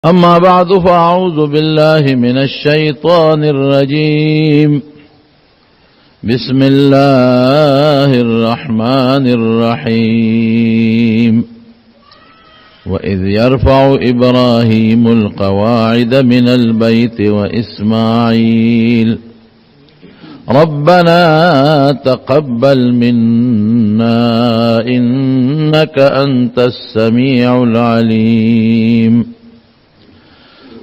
أما بعد فأعوذ بالله من الشيطان الرجيم. بسم الله الرحمن الرحيم. وإذ يرفع إبراهيم القواعد من البيت وإسماعيل ربنا تقبل منا إنك أنت السميع العليم.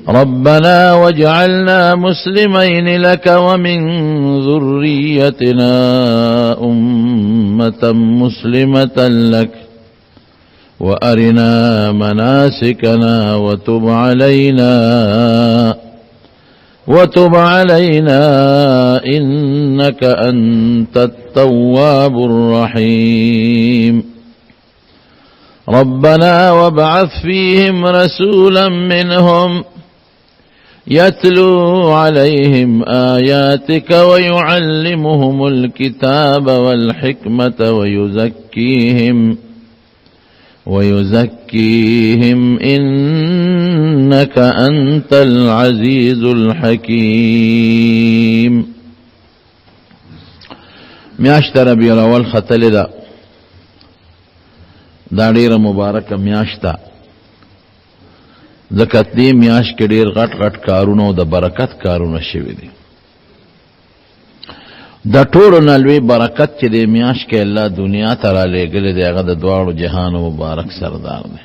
ربنا واجعلنا مسلمين لك ومن ذريتنا أمة مسلمة لك وأرنا مناسكنا وتب علينا إنك أنت التواب الرحيم. ربنا وابعث فيهم رسولا منهم يتلو عليهم آياتك ويعلمهم الكتاب والحكمة ويزكيهم إنك أنت العزيز الحكيم. میاشت ربیع الاول ختل دا ډیره مبارکه میاشت زکات دی میاش کې ډیر غټ غټ کارونه او د برکت کارونه شوي دي. د ټولو نه لوی برکت چې د میاش کې الله دنیا ته رالیږلی دی هغه د دواړو جهانو مبارک سردار دی.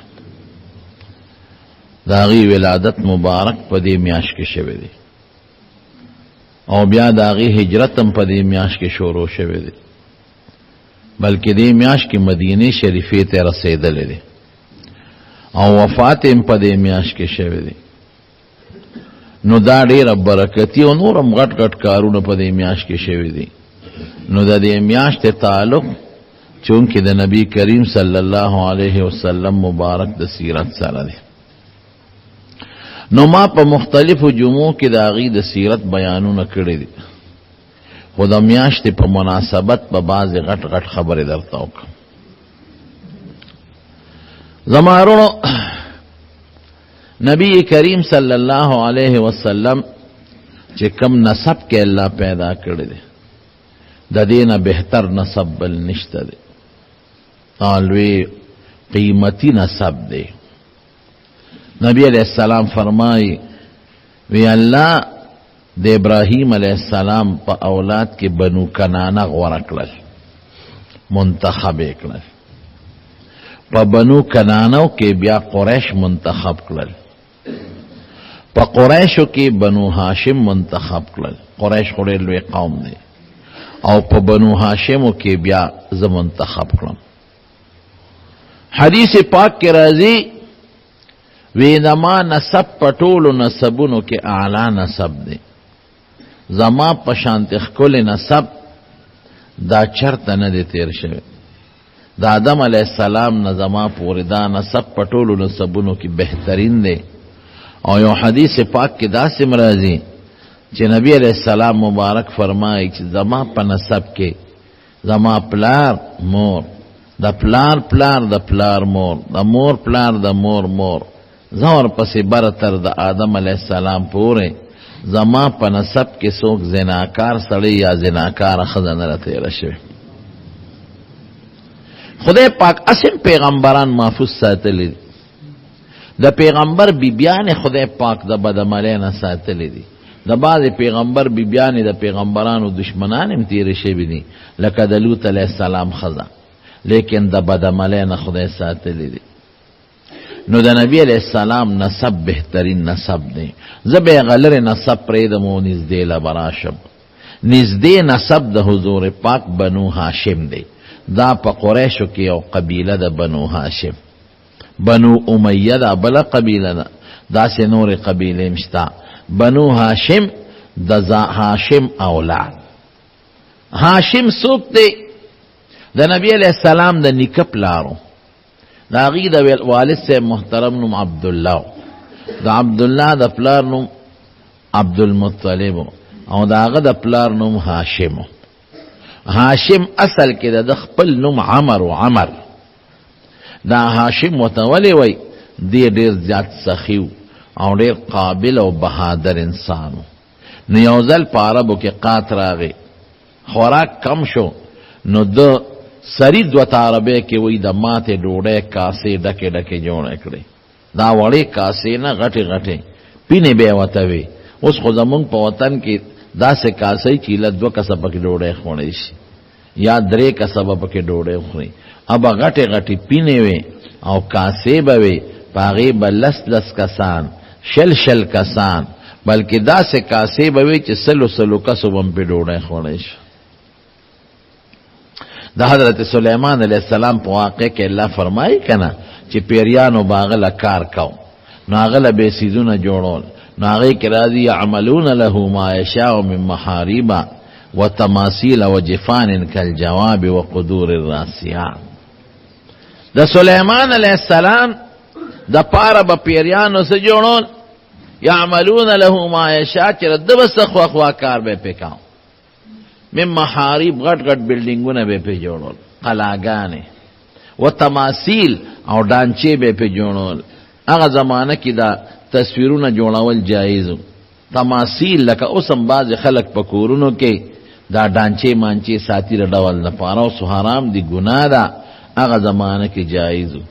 د هغې ولادت مبارک په دې میاش کې شوی دی او بیا د هغې هجرت هم په دې میاش کې شروع شوی دی، بلکې دې میاش کې مدینې شریفې ته رسېدلی دی او وفات هم په دې میاش کې شوی دی. نو دا ډېره برکتي او نور هم غټ غټ کارونه په دې میاش کې شوي دي. نو د دې میاشتې تعلق چونکې د نبی کریم صلی الله علیه وسلم مبارک د سیرت سره دی. نو ما په مختلفو جمعو کې د هغې د سیرت بیانونه کړي دي، خو د میاشتې په مناسبت په بعضې غټ غټ خبرې درته وکړم. زمارونو نبی کریم صلی الله علیه وسلم چې کم نسب کې الله پیدا کړی دی د دې نه بهتر نسب بل نشته دی، لوی قیمتي نسب دی. نبی علیہ السلام فرمایي وی الله د ابراهیم علیہ السلام په اولاد کې بنو کنانه غوره کړل، منتخب یې کړل. په بنو کنانو کې بیا قریش منتخب کړل، په قریشو کې بنو هاشم منتخب کړل. قریش خو ډېر لوی قوم دی او په بنو هاشمو کې بیا زه منتخب کړم. حدیث پاک کې راځي وی زما نسب په ټولو نسبونو کې اعلی نسب دی، زما په شانتې ښکلی نسب دا چرته نه دی تیر شوی. د آدم علیہ السلام نه زما پورې دا نسب په ټولو نسبونو کې بهترین دی. او یو حدیث پاک کې داسې راځي چې نبی علیہ السلام مبارک فرمایي چې زما په نسب کې زما پلار مور د پلار پلار د پلار مور د مور پلار د مور مور زه ورپسې برتر د آدم علیہ السلام پورې زما په نسب کې څوک زناکار سړی یا زناکاره ښځه نه راتېره شوې. خدای پاک اسم پیغمبران محفوظ ساتلی دی، د پیغمبر بیبیان خدای پاک د بدعملۍ نه ساتلی دی. د بعضې پیغمبر بیبیانې د پیغمبرانو دشمنان هم تېرې شوي دي لکه د لوط علیه السلام ښځه، لیکن د بدعملۍ نه خدای ساتلی دی. نو د نبی علیہ السلام نسب بهترین نسب دی. زه به یې هغه لرې نسب پرېږدم او نږدې له به راشم. نږدې نسب د حضور پاک بنو هاشم دی. دا په قریشو کې یو قبیله د بنو هاشم. بنو امیه دا بله قبیله ده، داسې نورې قبیلې هم شته. بنو هاشم د هاشم اولاد. هاشم څوک دی؟ د نبی علیہ السلام د نیکه پلارو. د هغې د والد صاحب محترم نوم عبدالله، د عبدالله د پلار نوم عبدالمطلب او د هغه د پلار نوم هاشم. هاشم اصل کې د خپل نوم عمر و عمر. دا هاشم وته ولې وای دی ډېر زیات سخي او ډیر قابل او بهادر انسانو. نو یو ځل په عربو کې قات راغی، خوراک کم شو، نو د سری دوت عربی کې وی د ماته ډوډۍ کاسې ډکې ډکې جوړې کړې. دا وړې کاسې نه غټې غټې پینې به وته وي. اوس خو زمونږ په وطن کې داسې کاسې چې له 2 کسه پکې ډوډۍ خوړی شي یا 3 کسه پکې ډوډۍ خوري. ابا غټې غټې پینې وي او کاسې به وي، پاغې به لس کسان، شل کسان، بلکې داسې کاسې به وي چې سلو کسو به پې ډوډۍ خوړی شي. د حضرت سلیمان علیہ السلام په واقع کې الله فرمایي کنه چې پیریانو باغله کار کو، نو هغه به سیزونه جوړول، نو هغه کې راځي يعملون له ما یشاء من محارب وتماثيل وجفان كالجواب وقدور الراسيات. د سلیمان علیہ السلام د پاره به پیریانو سره جوړول، يعملون له ما یشاء چې د بس خوا کار به پکاو، من محارب غټ غټ بلډینګونه به په جوړول، قلاګانې و تماثيل او ډانچې به په جوړول. هغه زمانہ کې دا تصویرونه جوړول جایزو. تماثيل لکه اوسم باز خلک په کورونو کې دا ډانچې مانچې ساتي رډول نه پاره او حرام دي، ګناه ده. هغه زمانہ کې جایزو.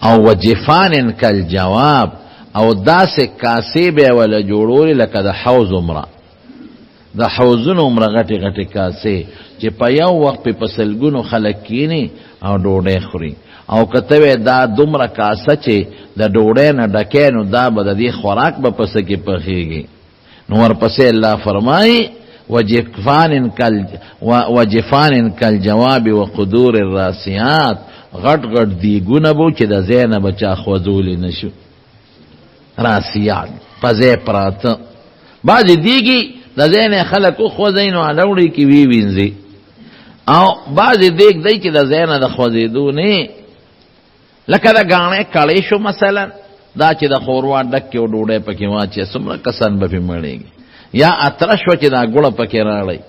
او وجفان کل جواب، او داسې کاسې به ولا جوړول لکه د حوض عمره، د حوضونو عمره غټې غټې کاسې چې په یو وخت په سلګونو خلک کینی او ډوډۍ خوري. او کته دا دومره کاسه چې د ډوډۍ نه ډکې، نو دا به د دې خوراک به پس کې پخېږي. نو ورپسې الله فرمایي وجفان کل جواب وقدور الراسيات، غټ غټ دیګونه بو چې د زینه بچا خوځولې نشو. راسيات پځې پراته باندې دیږي د زینه خلکو خوځینو اړوړي کې وی وینځي، او بعضې دیګ دی چې د زینه د خوځېدو نه، لکه د غاڼې کړې شو مثلا، دا چې د خوروا ډک کې ډوډۍ پکې واچي څومره کسان به پې مړېږي. یا اتره شوه چې دا ګوړه پکې راړی.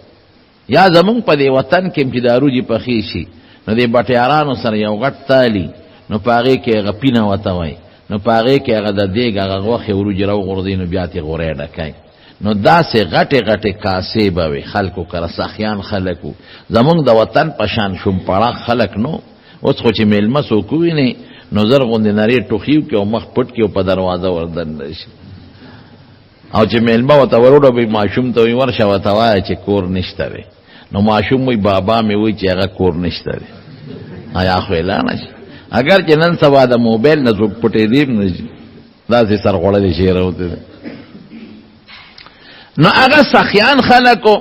یا زمونږ په دې وطن کې چې د روجې پخې شي، نو دې بټیارانو سره یو غټ تالي، نو په هغې کې هغه پینه ورته وایي، نو په هغې کې هغه د دیګ هغه غوښې وروجې راوغورځوي، نو بیا ترې غوری ډکوي. نو داسې غټې غټې کاسې به وي خلکو کره، سخیان خلکو. زمونږ د وطن په شان شومپړه خلک نو. اوس خو چې میلمه څوک وویني نو زر غوندې نرې ټوخي وکړي او مخ پټ کړي او په دروازه وردننه شي. او چې میلمه ورته وروډوي ماشوم ته وایي ورشه ورته وایه چې کور نشته دی. نو ماشوم وایي بابا مې وایي چې هغه کور نشته دی. یا خو اعلانه شي. اگر چې نن سبا د موبایل نه څوک پټېدی هم نه شي، داسې سرغوړلې شی راوتی دی. نو هغه سخیان خلکو.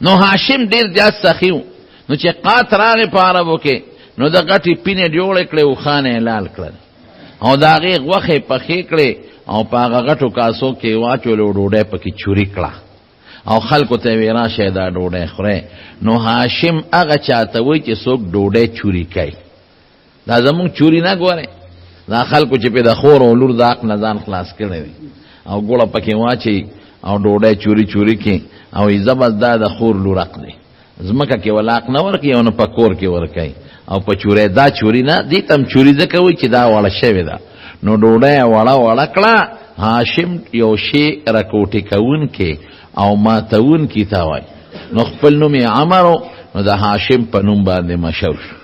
نو هاشم ډېر زیات سخي و. نو چې قات راغې په عربو کې، نو د غټې پینې جوړې کړې، اوښانې یې لال کړل، او د هغې غوښې پخې کړې، او په هغه غټو کاسو کې واچولې، ډوډۍ پکې چوري کړه، او خلکو ته یې ویې راشئ دا ډوډۍ خورئ. نو هاشم هغه چاته وایي چې څوک ډوډۍ چوري کوي. دا زمونږ چوري نه ګورئ، دا خلکو چې پې د خور او لور د حق نه ځان خلاص کړی وي، او ګوړه پکې واچي او ډوډۍ چوري کې، او زبس دا د خور لور حق دی. ځمکه کې ولاق نه ورکوي او نه په کور کې ورکوي، او په چورۍ دا چوري نه، دې ته هم چوري ځکه وایي چې دا وړه شوې ده. نو ډوډۍ وړه کړه. هاشم یو شی راکوټې کوونکی او ماتوونکي ته وایي. نو خپل نوم یې عمرو، نو د هاشم په نوم باندې مشهور شو.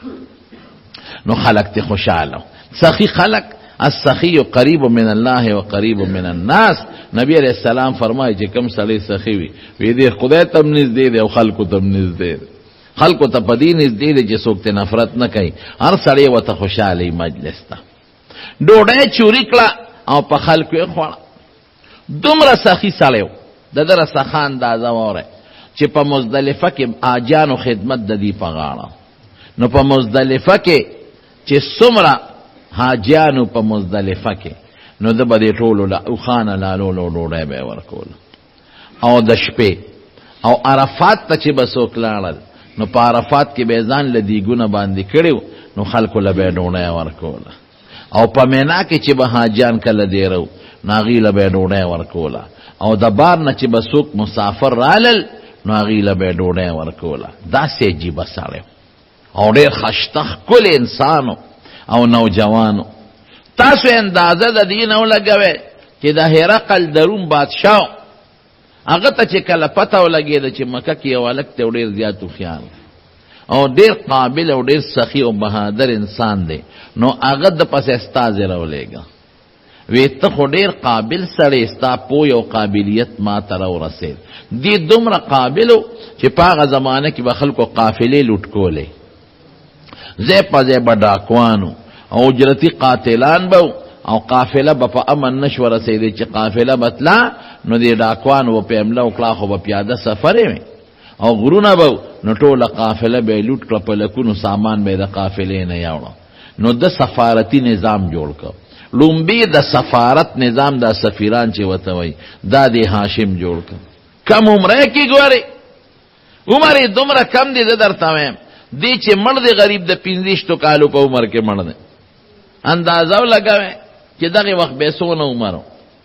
نو خلق تی خوشحاله. سخی خلق، السخی قریب من الله و قریب من الناس. نبی علیہ السلام فرمایي چې کم سړی سخی وي، وی دې خدای ته نږدې دی او خلکو ته نږدې دی. خلکو ته په دې نږدې دی چې څوک ته نفرت نه کوي، هر سړی ورته خوشحالي مجلس ته. ډوډۍ چوري کړه او په خلکو یې خوړه. دومره سخي سړی و. د ده رسخه اندازه واورئ چې په مزدلفه کې حاجیانو خدمت د دې په غاړه. نو په مزدلفه کې چې څومره حاجیانو په مزدلفه کې، نو د به دې ټولو اوښانه لالولو ډوډۍ به یې ورکوله. او د شپې او عرفات ته چې به څوک لاړل، نو په عرفات کې به یې ځان له دیګونه باندې کړي، نو خلکو له به یې ډوډۍ ورکوله. او په مینا کې چې به حاجیان کله دیرو، نو هغې له به یې ډوډۍ ورکوله. او د بار نه چې به څوک مسافر رالل، نو هغې له به یې ډوډۍ ورکوله. داسې عجیبه سړی او ډېر خشته ښکلی انسانو او نوجوانو. تاسو اندازه د دې نه ولګوئ چې د هرقل د روم بادشاه هغه ته چې کله پته ولګېده چې مکه کې یو هلک دی او ډېر زیات هوښیار او ډېر قابل او ډېر سخي او بهادر انسان دی، نو هغه د پسې استازی راولېږه، وی ته خو ډېر قابل سړی، ستا پوی او قابلیت ما ته راورسېد. دې دومره قابل و چې په هغه زمانه کې به خلکو قافلې لوټ کولې، ځای په ځای به ډاکوانو او اجرتي قاتلان به او قافله به په امن نشو رسېدی چې قافله به تله نو دې ډاکوانو به په حمله وکړه خو به پیاده سفرې وې او غرونه به نو ټوله قافله به یې لوټ کړه، په لکونو سامان به یې د قافلې نه یوړه. نو د سفارتي نظام جوړ کړ. لومبي د سفارت نظام دا سفیران چې ورته وایي دا د هاشم جوړ کړ. کم عمره کې ګورې عمر یې دومره کم دی، زه درته وایم دی چې مړ دی غریب د 15 کالو په عمر کې مړ دی. اندازه ولګوئ چې دغه وخت به څونه عمر و،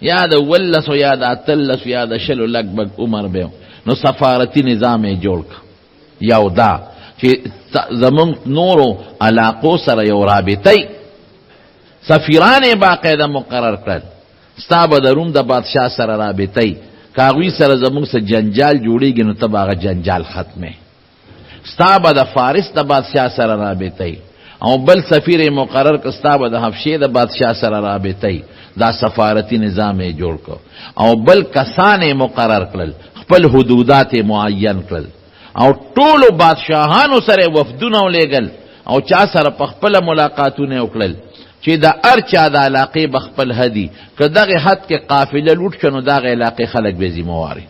یا د 18 یا د 18 یا د 20 لګبګ عمر به. نو سفارتي نظام یې جوړ کړ. یو دا چې زمونږ نورو علاقو سره یو رابطه سفیران یې باقاعده مقرر کړل، ستا به د روم د بادشاه سره رابطه که هغوی سره زمونږ سره جنجال جوړېږي نو ته به هغه جنجال ختمې، ستا به د فارس د بادشاه سره رابطه او بل سفیر یې مقرر کړ، ستا به د حبشې د بادشاه سره رابطه. دا سفارتي نظام یې جوړ کړ. او بل کسان یې مقرر کړل، خپل حدودات یې معین کړل او ټولو بادشاهانو سره وفدونه ولېږل او چا سره په خپله ملاقاتونه وکړل چې د هر چا د علاقې به خپل حدي، که دغه حد کې قافله لوټ شو نو دغه علاقې خلک به ذمهواري،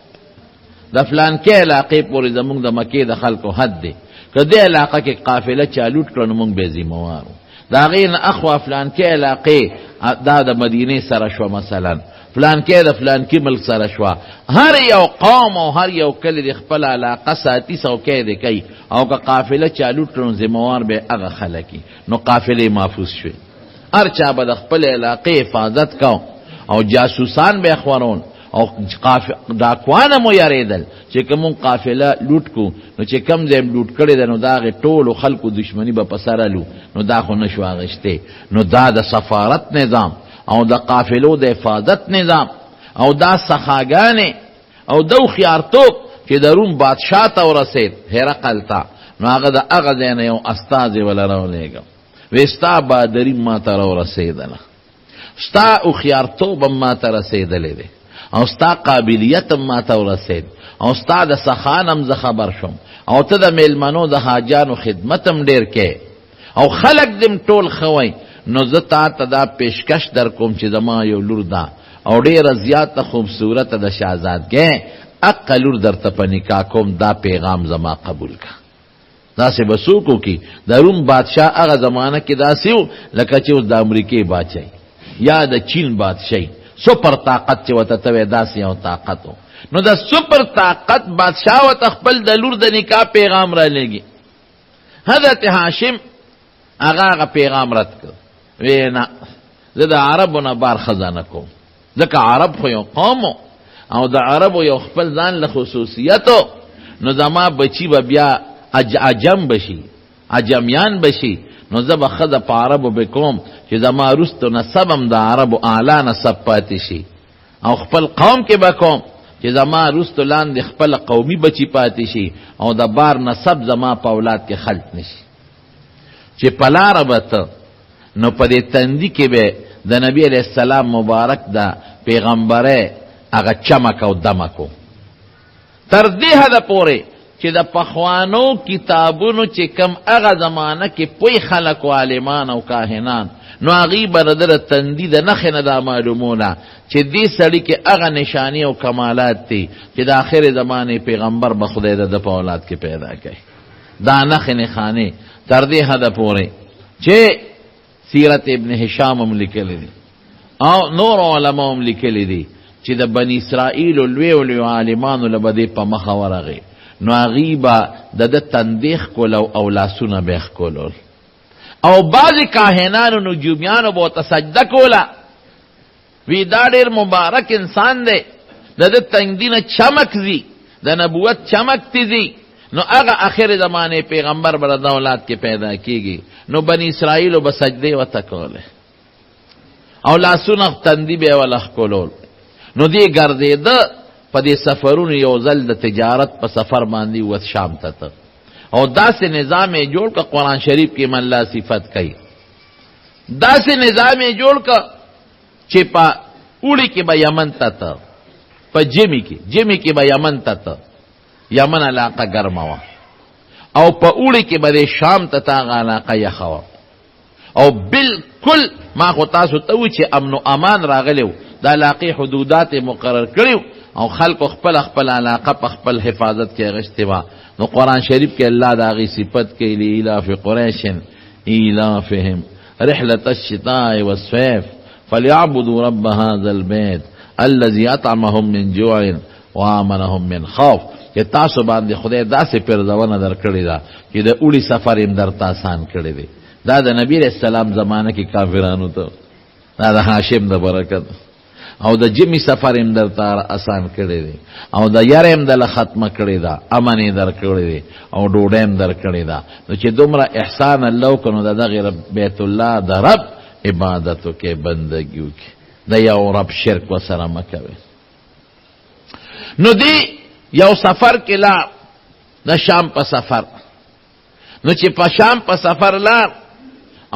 د فلانکې علاقې پورې زمونږ د مکې د خلکو حد دی، که دې علاقه کې قافله چا لوټ کړه نو مونږ به ذمهوارو. د هغې نه اخوا فلانکې علاقې دا د مدینې سره شوه، مثلا فلانکې د فلانکي ملک سره شوه. هر یو قوم او هر یو کلی د خپل علاقه ساتي، څوکۍ دې کوي او که قافله چا لوټ کړه نو ذمهوار به هغه خلک نو قافلې محفوظ شوې. هر چا به د خپل علاقې حفاظت کو او جاسوسان به خورون او ډاکوانه مو یریدل چې کوم قافله لوټ کو نو چې کم ځای لوټ کړي ده نو د هغې ټولو خلکو دشمني به په سره لو، نو دا خو نشو اخیستی. نو دا د سفارت نظام او د قافلو د حفاظت نظام او دا سخاګانې او د هوښیارتوب چې د روم بادشاه ته ورسېد هرقل ته، نو هغه د هغه ځای نه یو استازی وله راولېږه، وی ستا بهادري ما ته راورسېدله، ستا هوښیارتوب هم ما ته رسېدلی دی او ستا قابلیت هم ما ته ورسېد او ستا د سخان هم زه خبر شوم او ته د میلمنو د حاجانو خدمت هم ډېر کې او خلک دم ټول ښه وی. نو زه تا ته دا پیشکش در کوم چې زما یو لور ده او ډېره زیاته خوبصورته د شهزادګۍ، اقه لور درته په نکاح کوم، دا پیغام زما قبول که. داسې به څوک وکړي؟ د روم بادشاه هغه زمانه کې داسې و لکه چې اوس د امریکې بادشاهي یا د چین بادشاهي، سپر طاقت چې ورته ته وایې داسې یو طاقت و. نو د سپر طاقت بادشاه ورته خپل د لور د نکاح پیغام را لېږي. حضرت هاشم هغه پیغام رد کړ، وی نه زه د عربو نه بار ښځه نه کوم، ځکه عرب خو یو قوم او د عربو یو خپل ځان له خصوصیت و، نو زما بچی به بیا عجم بشي، عجمیان بشي، نو زه به ښځه په عربو به کوم چې زما وروستو نسب هم د عربو اعلی نسب پاتې شي او خپل قوم کې به کوم چې زما وروستو لاندې خپل قومي بچی پاتې شي او د بار نسب زما په اولاد کې خلط نشي. چې په لاره به ته نو په دې تندي کې به د نبی علیه السلام مبارک د پیغمبره هغه چمک او دمک و. تر دې حده پورې چې د پخوانو کتابونو چې کم هغه زمانه کې پوی خلک و عالمان او کاهنان، نو هغوی به د ده تندي د نښې نه دا معلومونه چې دې سړي کې هغه نشاني او کمالات دي چې د آخر زمانې پیغمبر به خدای د ده په اولاد کې پیدا کوي. دا نښې نښانې تر دې حده پورې چې سیرت ابن هشام هم لیکلی دي او نور علما هم لیکلی دي چې د بني اسرائیلو لویو لویو عالمانو له به دې په مخه ورغی، نو هغوی به د ده تندې ښکلو او لاسونه به یې ښکلول او بعضې کاهنانو نجومیانو به ورته سجده کوله، وی دا ډېر مبارک انسان دی، د ده تندي نه چمک ځي، د نبوت چمک تی ځي، نو هغه آخر زمانې پیغمبر به د اولاد کې پیدا کیږي. نو بني اسرائیلو به سجدې ورته کولې. او لاسونه تندی به ولخ کولول. نو دی ګرځېده په دې سفرونو یو ځل د تجارت په سفر باندې وت شام ته او داسې نظام یې جوړ که قرآن شریف کې من الله صفت کوي. داسې نظام یې جوړ که چې په اوړي کې به یمن ته په جمی کې به یمن ته یمن علاقه ګرمه وه او په اوړي کې به د شام ته هغه علاقه یخه وه او بالکل ما خو تاسو ته وی چې امن و امان راغلی و د علاقې حدودات مقرر کړي او خلکو خپل خپل علاقه په خپل حفاظت کې اغشتې وه. نو قرآن شریف کې الله د هغې صفت کوي لإیلاف قریش ایلافهم رحلة الشتاء والصيف فليعبدوا رب هذا البيت الذي اطعمهم من جوع وآمنهم من خوف. چې تاسو باندې خدای داسې پرځونه درکړې ده چې د اوړي سفر یې درته آسان کړی دی. دا د نبی علیہ السلام زمانه کې کافرانو ته دا د هاشم د برکت او د جمی سفر یې درته آسان کړی دی او د یاره یې دله ختمه کړې ده، امن یې درکړی دی او ډوډۍ یې درکړې ده. نو چې دومره احسان الله وکړو نو د دغې بیت الله د رب عبادتو کې بندګیو کې د یو رب شرک وسره مه کوئ. نو دی یو سفر کې لار د شام په سفر. نو چې په شام په سفر لار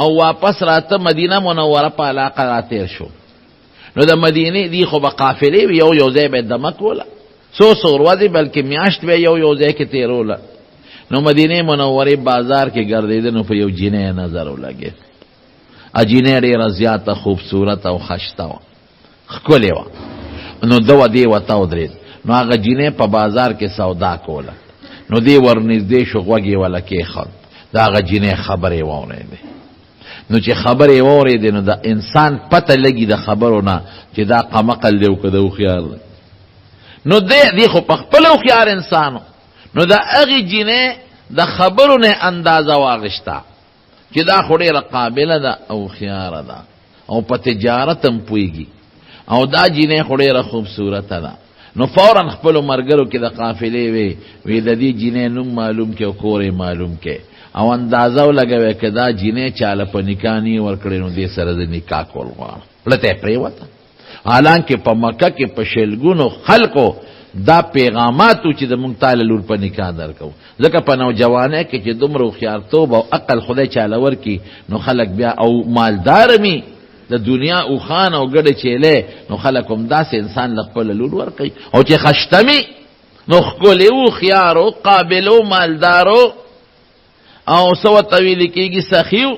او واپس راته مدینه منوره په علاقه راتیر شو. نو د مدینې دی خو به قافلې وي یو ځای به دمه کوله څو ورځې بلکې میاشت به یو ځای کې تیروله. نو مدینې منورې بازار کې ګرځېده نو په یو جینۍ نظر ولګېد. جینۍ ډېره زیاته خوبصورت او خشته وه، ښکلې وه. نو ده دې ورته ودرېد. نو هغه جینۍ په بازار کې سودا کوله. نو دې ورنږدې شو، غوږ یې وله کېښود. د هغه جینۍ خبرې واورېدې. نو چې خبرې واورېدې نو د انسان پته لګي د خبرو نه چې دا قمقل دی او که د هوښیار دی. نو دی خو په خپل هوښیار انسانو. نو د هغې جینۍ د خبرو نه اندازه واغشته چې دا خو ډېره قابله ده او هوښیاره ده او په تجارت هم پوهېږي او دا جینۍ خو ډېره خوبصورته ده. نو فوراً خپلو ملګرو کې د قافلې وی د دې جینۍ نوم معلوم کې او کور یې معلوم کې او اندازه ولګوئ که دا جینۍ چاله په نکاح نه ورکړې نو دې سره د نکاح کول غواړم. لته یې پرېوته. حالانکه په مکه کې په شلګونو خلکو دا پیغامات و چې د مونږ تاله لور په نکاح درکو. ځکه په نوجوانۍ کې چې دومره هوښیارتوب او عقل خدای چاله ورکړي نو خلک بیا او مالدار مي د دنیا او خان او ګډه چیلې نو خلک هم داسې انسان له خپله لور ورکوي او چې خشتمي نو ښکلي و خیارو قابلو مالدارو او څه ورته ویلې کېږي سخیو.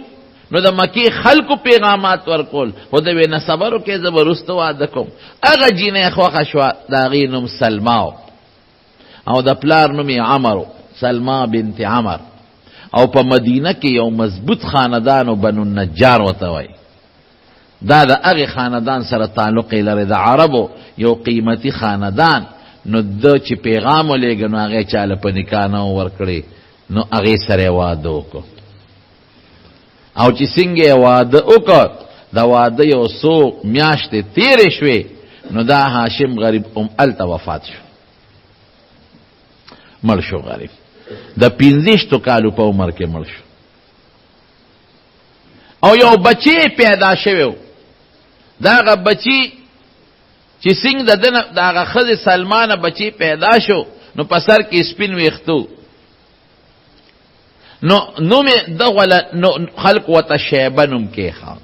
نو د مکې خلکو پیغامات ورکول خو د وې نه صبر وکړې زه به وروسته واده کوم. هغه جینۍ خوښه شوه د هغې نوم سلما او د پلار نوم یې عمر سلما بنت عمر او په مدینه کې یو مضبوط خاندان و بنو النجار ورته وایي. دا د هغې خاندان سره تعلق یې لري د عربو یو قیمتي خاندان. نو ده چې پیغام ولېږه نو هغې چاله په نکاح نه ورکړې نو هغې سره یې واده وکړو. او چې څنګه یې واده وکړ د واده یو څو میاشتې تېرې شوې نو دا هاشم غریب هلته وفات شو، مړ شو. غریب د 15 کالو په عمر کې مړ شو او یو بچی پیدا شوی و. دا هغه بچی چې څنګه د هغه ښځې سلمانه بچی پیدا شو نو په سر کې سپین ویښتو نو نوم دغه خلق وته شیبه نوم کېښود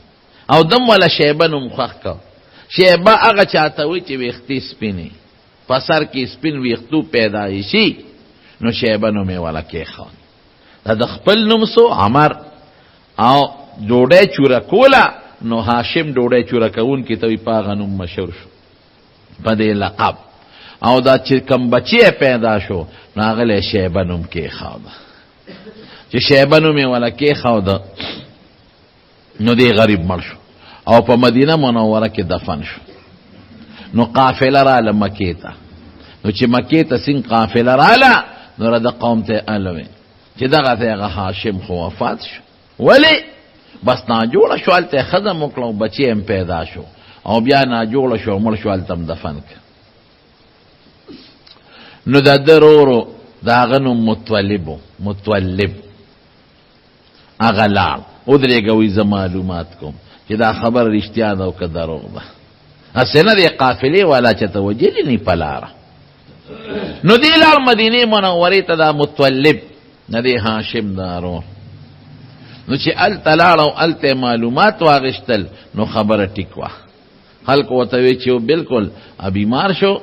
او دم ولا شیبه نوم خوښ کړ. شیبه هغه چاته وایي چې ویښتې سپینې په سر کې سپین ویښتو پیدا شي نو شیبه نوم یې ولا کېښود. دا د خپل نوم سو عمر او ډوډۍ چوره کوله نو هاشم ډوډۍ چوره کوونکي ته وایي په هغه نوم مشهور شو په دې لقب. او دا چې کم بچی پیدا شو نو هغه شیبه نوم کېښود. چې شیبه نوم یې ولا کېښوده نو دی غریب مړ شو او په مدینه منوره کې دفن شو. نو قافله راله مکې ته. نو چې مکې ته څنګه قافله راله نو را د قوم ته الوي چې دغه ته هغه هاشم خو وفات شو. ولې بس ناجوړه شو هلته ښځه وکړه او بچی هم پیدا شو او بیا ناجوړه شو مړ شو هلته هم دفن کړ. نو د ده ورورو د هغه نوم متولب هغه لاړ ودرېږه وایي زه معلومات کوم. چې دا خبر رښتیا ده او که دروغ ده. اسنه د قافلې والا چې توجلی نه پلاره. نو دی لار مدینه منورې ته دا متولب نه دی هاشم دارو. نو چې ال تلاړ او الته معلومات واغشتل نو خبره ټیک وا. خلق وته وی چې بالکل بیمار شو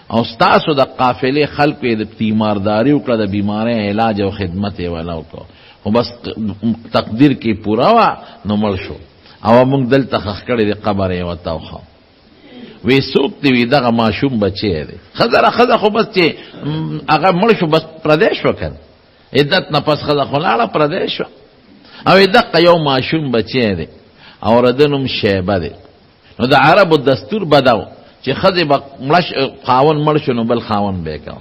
او ستاسو د قافلې خلق د تیمارداری وکړه، د بیماری علاج او خدمت یې ولا وکړه، خو بس تقدیر کې پورا وا نو مړ شو. او موږ دلته خخ کړی د قبر یې وتاوخه وی څوک دی وی دغه ماشوم بچی دی. خزه خو بس چې هغه مړ شو بس پردیش وکړ، عدت نه پس خزه خو لاړه پردیش شو. او دغه یو ماشوم بچی دی او ردنم شیبه دی. نو د عربو دستور بداو چې خزه به خاون مړ شو نو بل خاون به کا،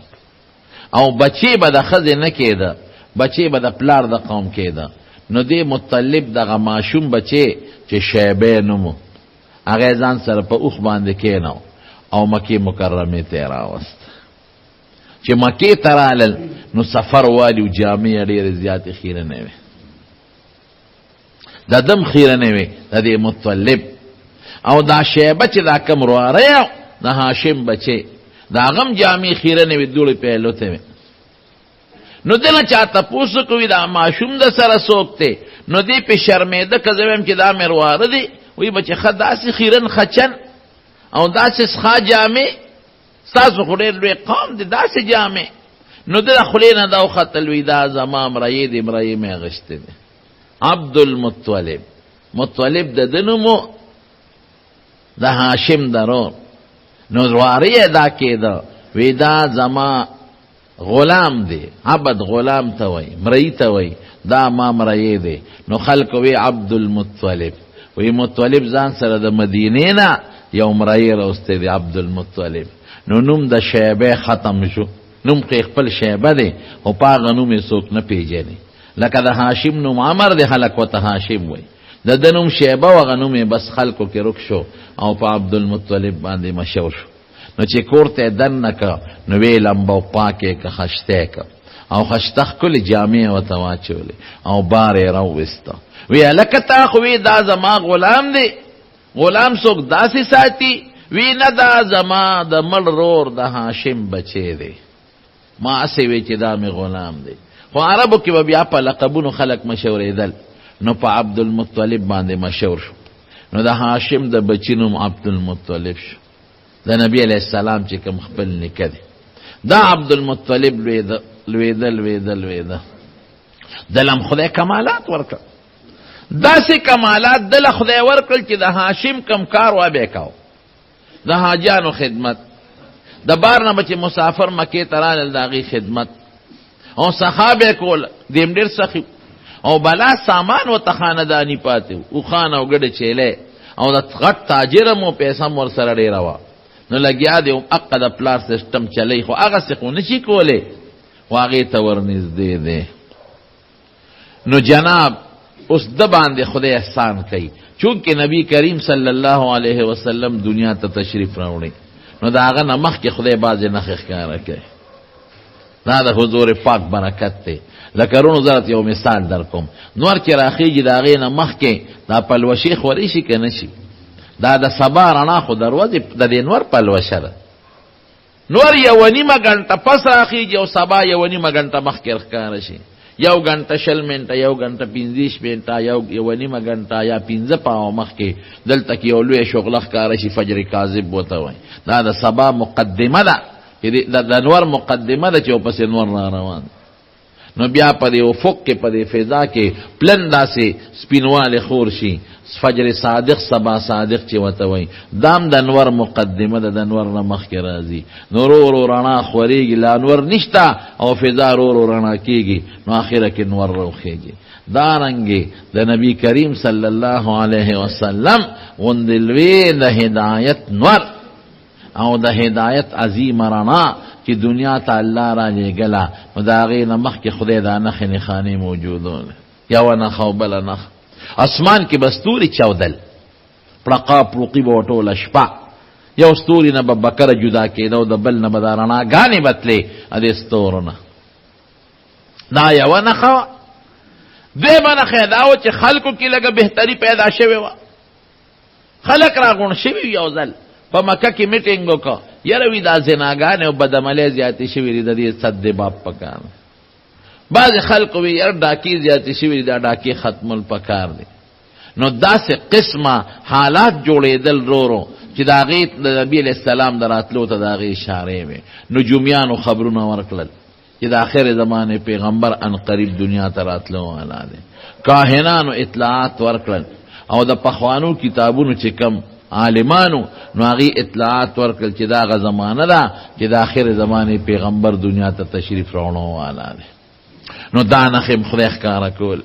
او بچی به د خزه نه کېده، بچی به د پلار د قوم کېده. نو دی مطلب دغه ماشوم بچی چې شیبه نومو هغه ځان سره په اوخ باندې کېناو او مکه مکرمه ته راوست. چې مکه ترالل نو سفر والی او جامع ډېر زیات خیره نه وي، د دم خیره نه وي د دې مطلب. او دا شیبه چې دا کم رواره د هاشم بچی دا غم جامع خیره نه وي، دوړې په لوته وي. نو دنه چاته پوسو کوي دا ماشوم د سره سوکته، نو دی په شرمېده که زویم چې دا مرواره دی وی بچی خد داسې خیرن خچن او داسې سخا جامع ستاسو خو ډېر لوی قوم دی داسې جامع. نو د خولې نه دا وختل وی دا زما مرایې دی، مرایې مې اغشتې دی. عبدالمطلب، مطلب د دنمو د هاشم درور. نو رواری ادا کېده وی دا زما غلام دی، عبد غلام ته وی، مرئی ته وی، دا ما مرئی دی. نو خلق وی عبدالمطلب، وی مطلب ځان سره د مدینې نه یو مرئی راوستی دی عبدالمطلب. نو نوم د شیبه ختم شو، نوم کې خپل شیبه دی او پاغه نوم یې څوک نه پیژني. لکه د هاشم نوم عمر دی، خلق ورته هاشم وی، د نوم شیبه وغه نوم یې بس خلقو کې رک شو او په عبدالمطلب باندې مشهور شو. نو چې کورته دننه که نو وی لمبو پاکې که خشته که او خشته ښکلې جامې ورته واچولې او بار یې راوویسته. وی هلکه تا خو وی دا زما غلام دی، غلام څوک داسې ساتي؟ وی نه دا زما د مړ رور د هاشم بچی دی، ما اسې وی چې دا مې غلام دی. خو عربو کې به بیا په لقبونو خلک مشهورېدل، نو په عبدالمطلب باندې مشهور شو. نو د هاشم د بچی نوم عبدالمطلب شو. د نبی علیہ السلام چې کوم خپل نیکه دی دا عبدالمطلب لویده دلم خدای کمالات ورکړ. داسې کمالات دل خدای ورکړل چې د هاشم کم کار و به کاو، د حاجانو خدمت، د بار نه بچ مسافر مکه ترال داغي خدمت او صحابه کول دیم ډیر سخی او بلا سامان و تخاندانی پاتو او خان او ګډه چيله او د غټ تاجر مو پیسې مور سره ډیر وا. نو لګیا دی عقد پلار سیستم چلی خو هغه څه کو نشي کوله، واغه ته ورنږدې دی. نو جناب اوس د باندې خدای احسان کوي، چونکه نبی کریم صلی الله علیه وسلم دنیا ته تشریف راوړي، نو دا هغه نمخ کې خدای باز نه ښکارا کوي. دا د حضور پاک برکت دی. لکرونو زرت یو مثال در کوم، نور چې راخیږي دا غې نه مخ کې دا پلوشي خوري شي که نشي، دا د سبا رڼا خو دروازې د دې نور پلوشه ده. نور یو نیمه غنټه پس راخیږي او سبا یو نیمه غنټه مخکې ښکارا شي، یو غنټه شل منټه، یو غنټه 15 منټه، یو نیمه غنټه یا 15 پاو مخکې دلته کې یو لوی شغله ښکارا شي، فجر کاذب وته وای. دا د سبا مقدمه ده، د نور مقدمه ده چې په پس نور را روان. نو بیا په دې افق کې په دې فضا کې پلن داسې سپینواله خور شي، فجر صادق سبا صادق چې وته وای. دام د انور مقدمه ده، د انور نه مخکې راځي. نور ورو رڼا خوريږي، لا انور نشتا او فضا ورو رڼا کیږي، نو اخره کې انور روخیږي. دارنګي د نبی کریم صلی الله علیه وسلم غندلوی د هدایت نور او د هدایت عظیم رڼا چې دنیا ته الله را لېږله، نو د هغې نه مخکې خدای دا نښې نښانې موجودون، یوه نښه او بله نښه. اسمان کې به ستوري چاودل، پړقا پړوقي به وټوله شپه، یو ستوري نه به بکره جدا کېده او د بل نه به دا رڼاګانې به تلې دې ستورو نه. دا یوه نښه وه. دویمه نښه دا وه چې خلکو کې لږه بهتري پیدا شوې وه، خلق را غون شوی یو ځل په مکه کې میټینګ وکړه، یره وی دا زناګانې او بدعملۍ زیاتې شوي دي، د دې سد باب پکار. بعض خلق وی یره ډاکې زیاتې شوي دي، دا ډاکې ختمول پکار دي. نو داسې قسمه حالات جوړېدل رو چې د هغې د نبي علیه السلام د راتلو ته د هغې اشارې وې. نجومیانو خبرونه ورکړل چې د آخر زمانې پیغمبر ان قریب دنیا ته راتلو والا دی. کاهنانو اطلاعات ورکړل او د پخوانو کتابونو چې کم عالمانو نو هغې اطلاعات ورکړل چې دا هغه زمانه ده چې د آخر زمانې پیغمبر دنیا ته تشریف راوړو والا دی. نو دا نښې م خدای ښکاره کول.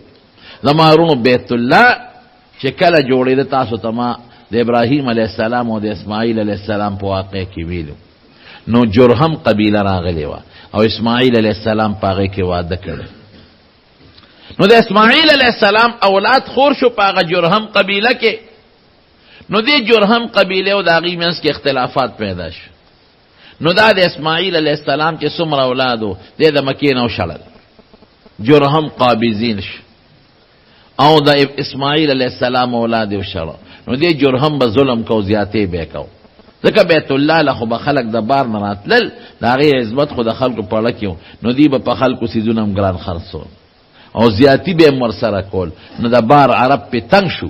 زما ورونو بیت الله چې کله جوړېده تاسو ته ما د ابراهیم علیه السلام او د اسماعیل علیه السلام په واقع کې ویلو. نو جرهم قبیله راغلی وه او اسماعیل علیه السلام په هغې کې واده کړی. نو د اسماعیل علیه السلام اولاد خور شو په هغه جرهم قبیله کې. نو دې جرهم قبیله او د هغې منځ کې اختلافات پیدا شو. نو دا د اسماعیل علیه السلام چې څومره اولاد و دی د مکې نه وشړل، جرهم قابضین شو او د اسماعیل علیه السلام اولاد یې وشړه. نو دې جرهم به ظلم کو، زیاتې به کو، ځکه بیت الله له خو به خلک د بار نه راتلل، د هغې عظمت خو د خلکو په اړه کې و. نو دوی به په خلکو څیزونه هم ګران خرڅول او زیاتی به هم ورسره کول. نو د بار عرب پې تنګ شو.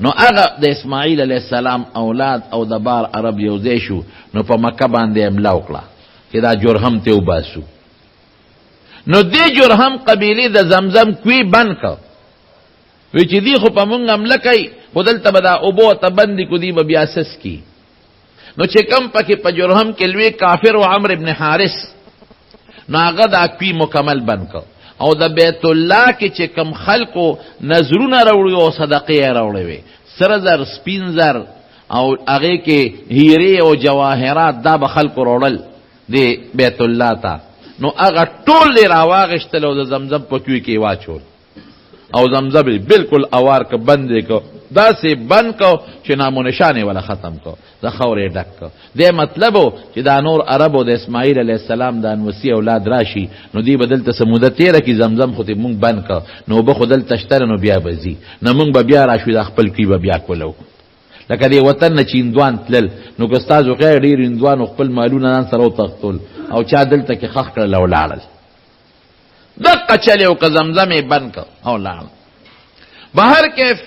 نو هغه د اسماعیل علیه السلام اولاد او د بار عرب یو ځای شو. نو په مکه باندې حمله وکړه چې دا جرهم ته وباسو. نو دې جرهم قبیلې د زمزم کوی بند کړ، وی چې دی خو په مونږ حمله کوي، خو دلته به دا اوبو ته بندي کو، دی به بیا سس کی. نو چې کم پکې په جرهم کې لوی کافر و عمر ابن حارث، نو هغه دا کوی مکمل بند کړ. او د بیت الله کې چې کم خلکو نظرونه راوړي او صدقې یې راوړې وې، سره زر سپین زر او هغې کې هیرې او جواهرات، دا به خلکو راوړل د بیت الله ته. نو هغه ټول یې راواغېشتل او د زمزم په کوی کې واچول او زمزم بالکل اوار که بند یې کو، داسې بند کو چې نام و نشان یې ولا ختم کو، د خاورې ډک کو. دې مطلب و چې دا نور عربو د اسماعیل علیه السلام د انوسي اولاد راشي، نو دوی به دلته څه موده تېره کړي، زمزم خو دې مونږ بند کو، نو اوبه خو دلته شته نو بیا به ځي، نو مونږ به بیا راشو د خپل کوی به بیا کولو. لکه دې وطن نه چې هندوان تلل، نو که ستاسو خیر ډېر هندوانو خپل مالونه ځان سره وتښتول او چا دلته کې خښ کړل او لاړل. دقه چلې او که زمزم یې بند کړ او لاړل. بهر کیف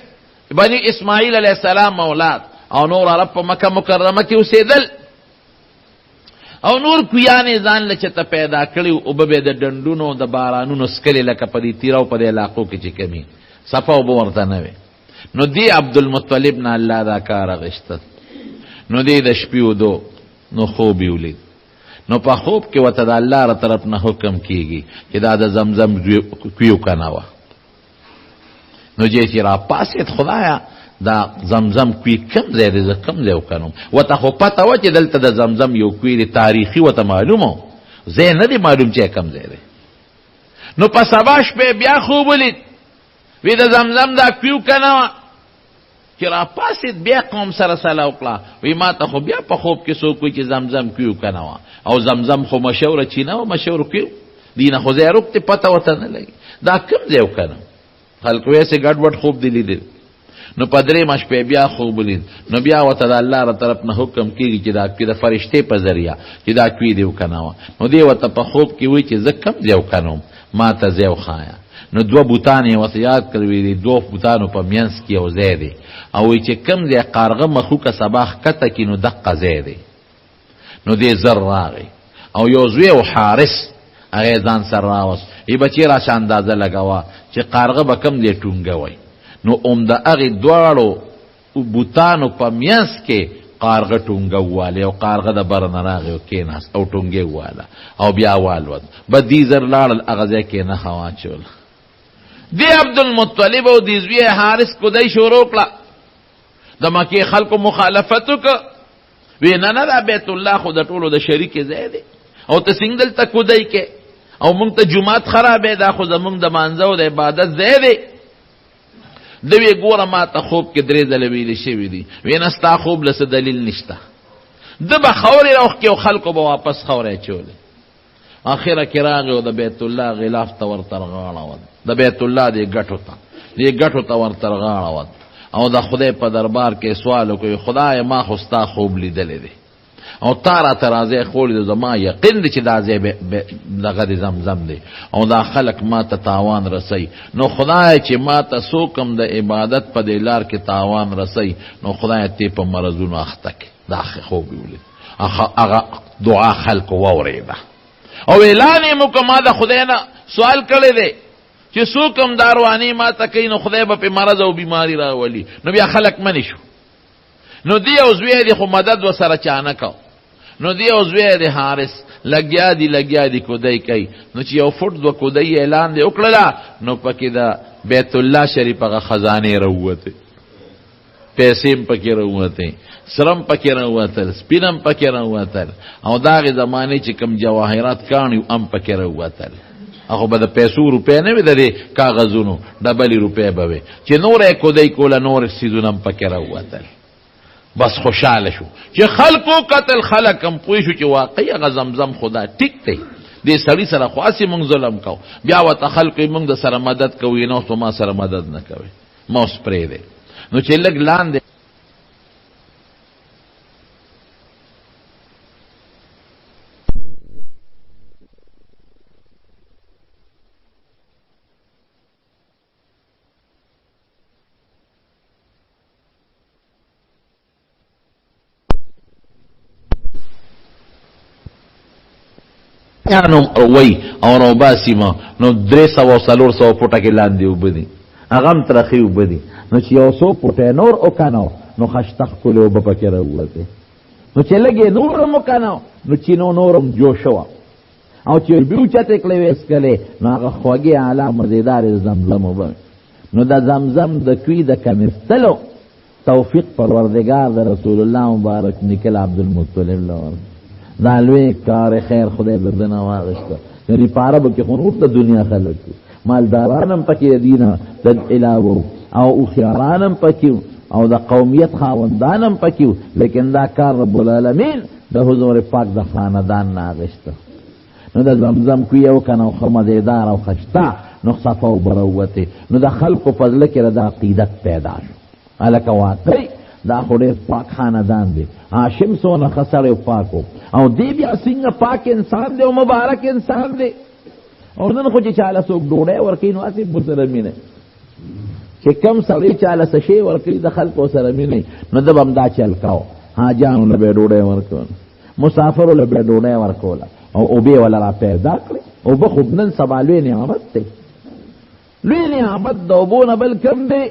بني اسماعیل علیه السلام اولاد او نور عرب په مکه مکرمه کې اوسېدل او نور کویانې ځان له چته پیدا کړي، اوبه به د ډنډونو د بارانونو څکلې لکه په دې تیره او په دې علاقو کې چې کمي صفا اوبه ورته نه وې. نو دی عبدالمطلب نه الله دا کار اخیسته. نو دی د شپې ودو نو خوب یې ولید. نو په خوب کې ورته د الله ر طرف نه حکم کېږي چې دا د زمزم کوی وکنوه. نو چې را پاسېد، خدایا دا زمزم کوی کم ځای دی، زه کم ځای وکنم. ورته خو پته وه چې دلته د زمزم یو کوی دی، تاریخي ورته معلوم و، ځای نه دی معلوم چې کم ځای دی. نو په سبا شپې بیا خوب ولید، وی د زمزم دا کوی وکنوه. چې را پاسېد بیا قوم سره سلا وکړه، وی ما ته خو بیا په خوب کې څوک وایي چې زمزم کوی وکنوه، او زمزم خو مشهوره چینه و، مشهور کوی دی نه خو ځای روکتې پته ورته نه لګي، دا کم ځای وکنم. خلکو یې سې ګډ وډ خوب دی لیدل. نو په درېیمه شپې بیا خوب ولید. نو بیا ورته د الله ر طرف نه حکم کېږي چې دا د فرشتې په ذریعه چې دا کوی دی وکنوه. نو دی ورته په خوب کې وایي چې زه کم ځای وکنم، ما ته ځای وښایه. نو دوه بوتان یې ورته یاد کړي دي، دوه بوتانو په منځ کې یو ځای دی، او وایي چې کم ځای قارغه مخوکه سبا ښکته کړي نو دقه ځای دی. نو دی زر راغی او یو زوی و حارس هغې ځان سره راوست، ای بچې راشه اندازه لګوه چې قارغه به کم دی ټونګه وی. نو د هغې دواړو بوتانو په منځ کې قارغه ټونګه وواله، او قارغه د بره نه راغی او کېناست او ټونګې وواله او بیا والوت. به دې زر لاړل هغه ځای کې نښه واچول. دی عبدالمطلب او دی زوی حارس کدی شروع کړه. د مکې خلکو مخالفت وکړه، وی نه نه دا بیت الله خو د ټولو د شریک ځای دی او ته څنګه دلته کدی کې، او مونږ ته جومات خرابې، دا خو زمونږ د مانځه او د عبادت ځای دی. دوی ګوره ما ته خوب کې 3 ځله ویلې شوي دي، وی نه ستا خوب له څه دلیل نشته. ده به خاورې راوښکې او خلکو به واپس خاورې اچولې. آخره کې راغی او د بیت الله غلاف ته ورته رغاړه، د بیت الله دې ګټو ته ورته رغاړه، او د خدای په دربار کې سوال وکړي خدای ما خو ستا خوب لیدلی دی او تا راته راځی خوړي زما یقین دی چې دا ځای دغه د زمزم دی او دا خلک ما ته تاوان رسی نو خدای چې ما ته څوک هم د عبادت په دې لار کې تاوان رسی نو خدای تی په مرضونو اخته کړي دا خوب یې ولید هغه دعا خلکو واورېده او اعلان یې مو که ما د خدای نه سوال کړی دی چې څوک هم دا رواني ما ته کوي نو خدای به پې مرض او بیماري راولي نو بیا خلک منې شو نو دی او زوی دی خو مدد ورسره چا نه کو نو دی او زوی دی حارس لګیا دی کودی کوي نو چې یو فوټ دوه کودی اعلان دی وکړله نو پکې د بیت الله شریف هغه خزانې راووتې پیسې هم پکې راووتې سرم پکې راووتل سپینم پکې راووتل او د هغې زمانې چې کوم جواهرات کاڼي هم پکې راووتل هغه به د پیسو روپۍ نه وي د دې کاغذونو ډبلې روپۍ به وي چې نور یې کودی کوله نور څیزونه هم پکې راووتل بس خوشحاله شو چې خلکو قتل خلک هم پوه شو چې واقعي هغه زمزم خدا ټیک دی دې سړي سره خو هسې موږ ظلم کو بیا ورته خلکو موږ د سره مدد کوي نو خو ما سره مدد نه کوي ما اوس پرېږدی نو چې لږ لاندې نو وی او رو باسی ما نو 300 فوټه کې لاندې اوبه دي هغه هم ترخې اوبه دي نو چې 100 فوټه نور وکنو نو خشته ښکلې اوبه پکې راووتې نو چې لږ یې نور هم وکنو نو چینو نور هم جوش وه او چې بیا اوچتې کړې وې څکلې نو هغه خوږې اعلی مزېدارې زمزم اوبه نو د زمزم د کوي د کمیستلو توفیق پروردگار د رسول الله مبارک نکل عبدالمطلب له دا لوی کار خیر خدای بردنه واغشته یعنی پاره به کې خو نور د دنیا خلک مالداران هم پکې دینه د علاوه او اوښیاران هم پکې او د قومیت خاوندان هم پکې لیکن دا کار رب العالمین د حضور پاک د خاندان نه اغشته نو د زمزم کوي یو کنه او خمدیدار او خشته نو صفا او بروته نو د خلکو په ځل کې د عقیدت پیدا شو الکه واقعي دا خو ډېر پاک خاندان دی هاشم څونه ښه سړی پاک او دی بیا څنګه پاک انسان دی او مبارک انسان دی او نن خو چې چاله څوک ډوډۍ ورکوي نو هسې ورسره مینه چې کم سړی چاله څه شی ورکوي د خلکو سره مینه نو ده به هم دا چل کوه حاجیانو له به یې ډوډۍ ورکوله مسافرو له به یې ډوډۍ ورکوله او اوبې وله را پیدا کړې اوبه خو نن سبا لوی نعمت دی لوی نعمت د اوبو نه بل کم دی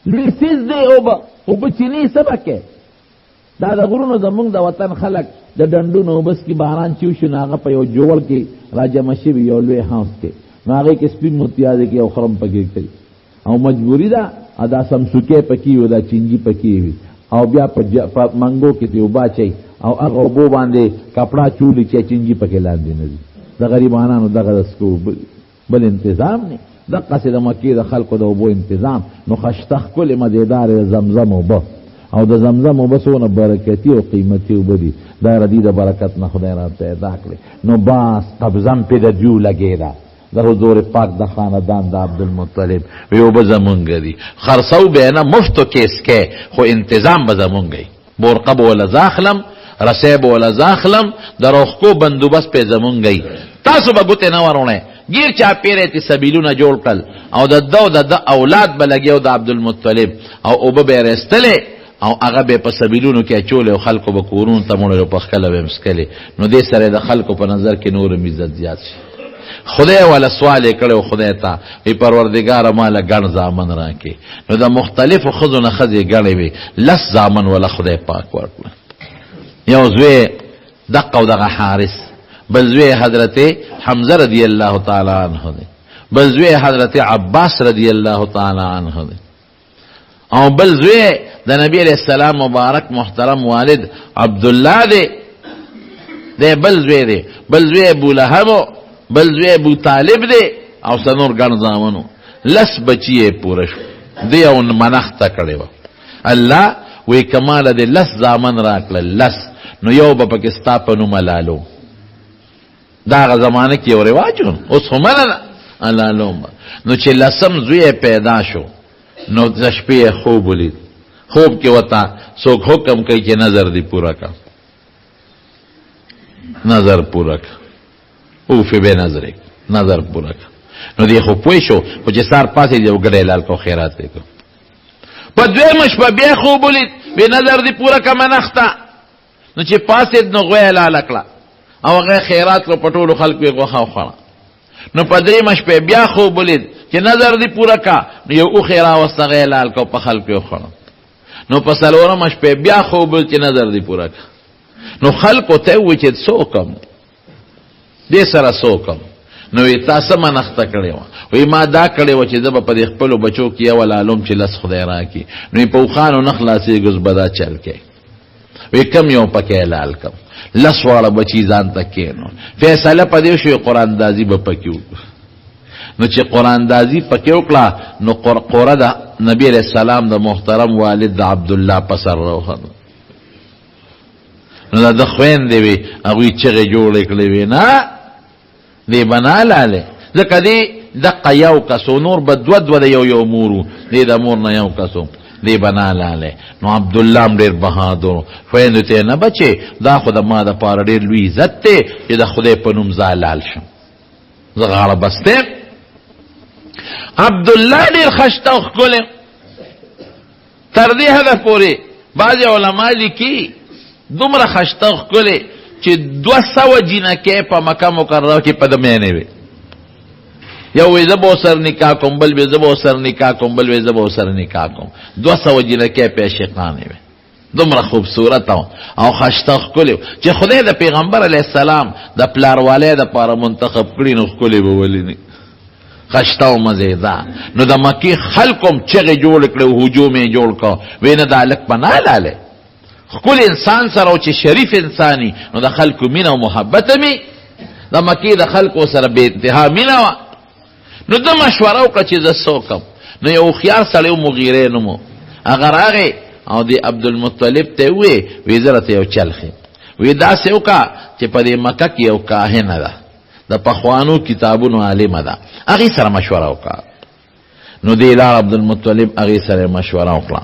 لوی څیز دی اوبه چینی څه به کې دا د غرونو زمونږ د وطن خلک د ډنډونو اوبس کې باران چې وشي نو هغه په یو جوړ کې راجمع شوي یو لوی هاوس کې نو هغې کې سپین متیازې کې یو خرم پکې کوي او مجبوري ده دا سمسوکې پکې وي دا چینجي پکې وي او بیا په منګو کې ترې اوبه اچوي او هغه اوبو باندې کپړه چولي چې چینجي پکې لاندې نه ځي د غریبانانو دغه د څکو بل انتظام نه دقسې د مکې د خلکو د اوبو انتظام نو خشته ښکلې مزېدارې زمزم اوبه او د زمزم اوبه څونه برکتي او قیمتي اوبه دي دا ردي د برکت نه خدای را پیدا کړې نو باس قبضم پې د دیو لګېده د حضور پاک د خاندان د عبدالمطلب وی اوبه زمونږ دي خرڅو به نه مفتو کیس کې خو انتظام به زمونږ وي بورقه به وله زاخلم رسی به وله زاخلم د روښکو بندوبست پې زمونږ وي تاسو به ګوتې نه ورونئ گیر چاپیره تی سبیلونه جوړ کړل او د دو د اولاد به لګیو د عبدالمطلب او اوبه به یې رستلې او هغه به په سبیلونو کې اچولې او خلکو به کورونو ته مړل او په خکله به یې مسکلې نو دې سره د خلکو په نظر کې نور هم عزت زیات شي خدای والا سوال یې کړی خدای ته وی پروردګاره ماله ګڼ زامن راکړې نو د مختلفو ښځو نه ښځې ګڼې وې 10 زامن والا خدای پاک ورکړه یو زوی دقه او دغه حارس بل زوی حضرت حمزه رضی اللہ تعالی عنہ دے بل زوی حضرت عباس رضی اللہ تعالی عنہ دے او بل زوی دا نبی علیہ السلام مبارک محترم والد عبداللہ دے بل زوی ابو لہب بل زوی ابو طالب دے او سنور گن زامنو 10 بچیے پورش دے او منخت کڑے و اللہ وی کمال دے 10 زامن راکل 10 نو یو با پاکستا پنو ملالو دا غا زمانه کې یو رواج اوس هم نه علالوم. نو چې لسم زوی پیدا شو نو د شپې خوب ولید. خوب کې وتا څوک حکم کوي چې نظر دی پورا کا، نظر پورا کا، او فی بے نظر، نظر پورا کا. نو دی خو پوه شو خو چې سار پاسې دی وګړی لال کو خیرات دی کو. په دویمه شپه بیا خوب ولید بې نظر دی پورا کا منښته. نو چې پاسې نو غوی لاله کړه او هغه خیرات کړو، په ټولو خلکو یې غوښه وخوړه. نو په درېیمه شپه بیا خوب ولید چې نظر دی پورا کا، نو یو اوښ یې راوسته هغه یې لال کو، په خلکو یې وخوړه. نو په څلورمه شپه بیا خوب ولید چې نظر دی پورا کا. نو خلکو ته ووایي چې څه وکړم، دې سره څه وکړم؟ نو وی تاسو منښته کړې وه. وی ما دا کړې وه چې زه به په دې خپلو بچو کې یو لالم چې لس خدای راکړي. نو په اوښانو نه خلاصېږي، اوس به دا چل کوي. وی کم یو پکې لال کم، لس واړه بچي ځان ته کېنو. فیصله په دې شوې قرآن دازي به پکې وکړو. نو چې قرآن دازي پکې وکړه نو قره د نبی علیه السلام د محترم والد د عبدالله په سر راوخته. نو د خویندې وې هغوی چغې جوړې کړې وې، نه دی بنا لاله ځکه دی دقه یو کسو، نور به دوه د یو مورو، دی د مور نه یو کسو، دی بنا لاله. نو عبدالله هم ډېر بهادر، خویندو ته نه بچې دا خو د ما دپاره ډېر لوی عزت دی چې د خدای په نوم زه لال شم، زه غاړه بسته. عبدالله ډېر خشته او ښکلی تر دې حده پورې بعضې علما لیکي دومره خشته او ښکلی چې 200 جینکې په مکه مکرمه کې په د میانې وې. یو وی زه به ورسره نکاح کوم، بل وی زه به ورسره نکاح کوم، بل وی زه به ورسره نکاح کوم. 200 جینکې په عاشقانې وې، دومره خوبصورت او خشته ښکلې چې خدای د پیغمبر علیه السلام د پلاروالی دپاره منتخب کړي. نو ښکلې به ولې خشته او مزېدار. نو د مکې خلکو هم چغې جوړې کړې، هجوم یې جوړ کړ. وی نه دا هلک پناه لالی خپل انسان سره او چې شریف انساني، نو د خلکو مینه او محبت می د مکې د خلکو سره بې انتها مینه وه. نو د مشوره وکړه چې زه څه وکړم. نو یو هوښیار سړی و، مغیرې نوم و، هغه راغی او د عبدالمطلب ته یې وویې وی زه راته یو چل ښیم. وی داسې وکړه چې په دې مکه کې یو کاهنه ده، د پخوانو کتابونو عالمه ده، هغې سره مشوره وکړه. نو دې لاړ عبدالمطلب هغې سره مشوره وکړه.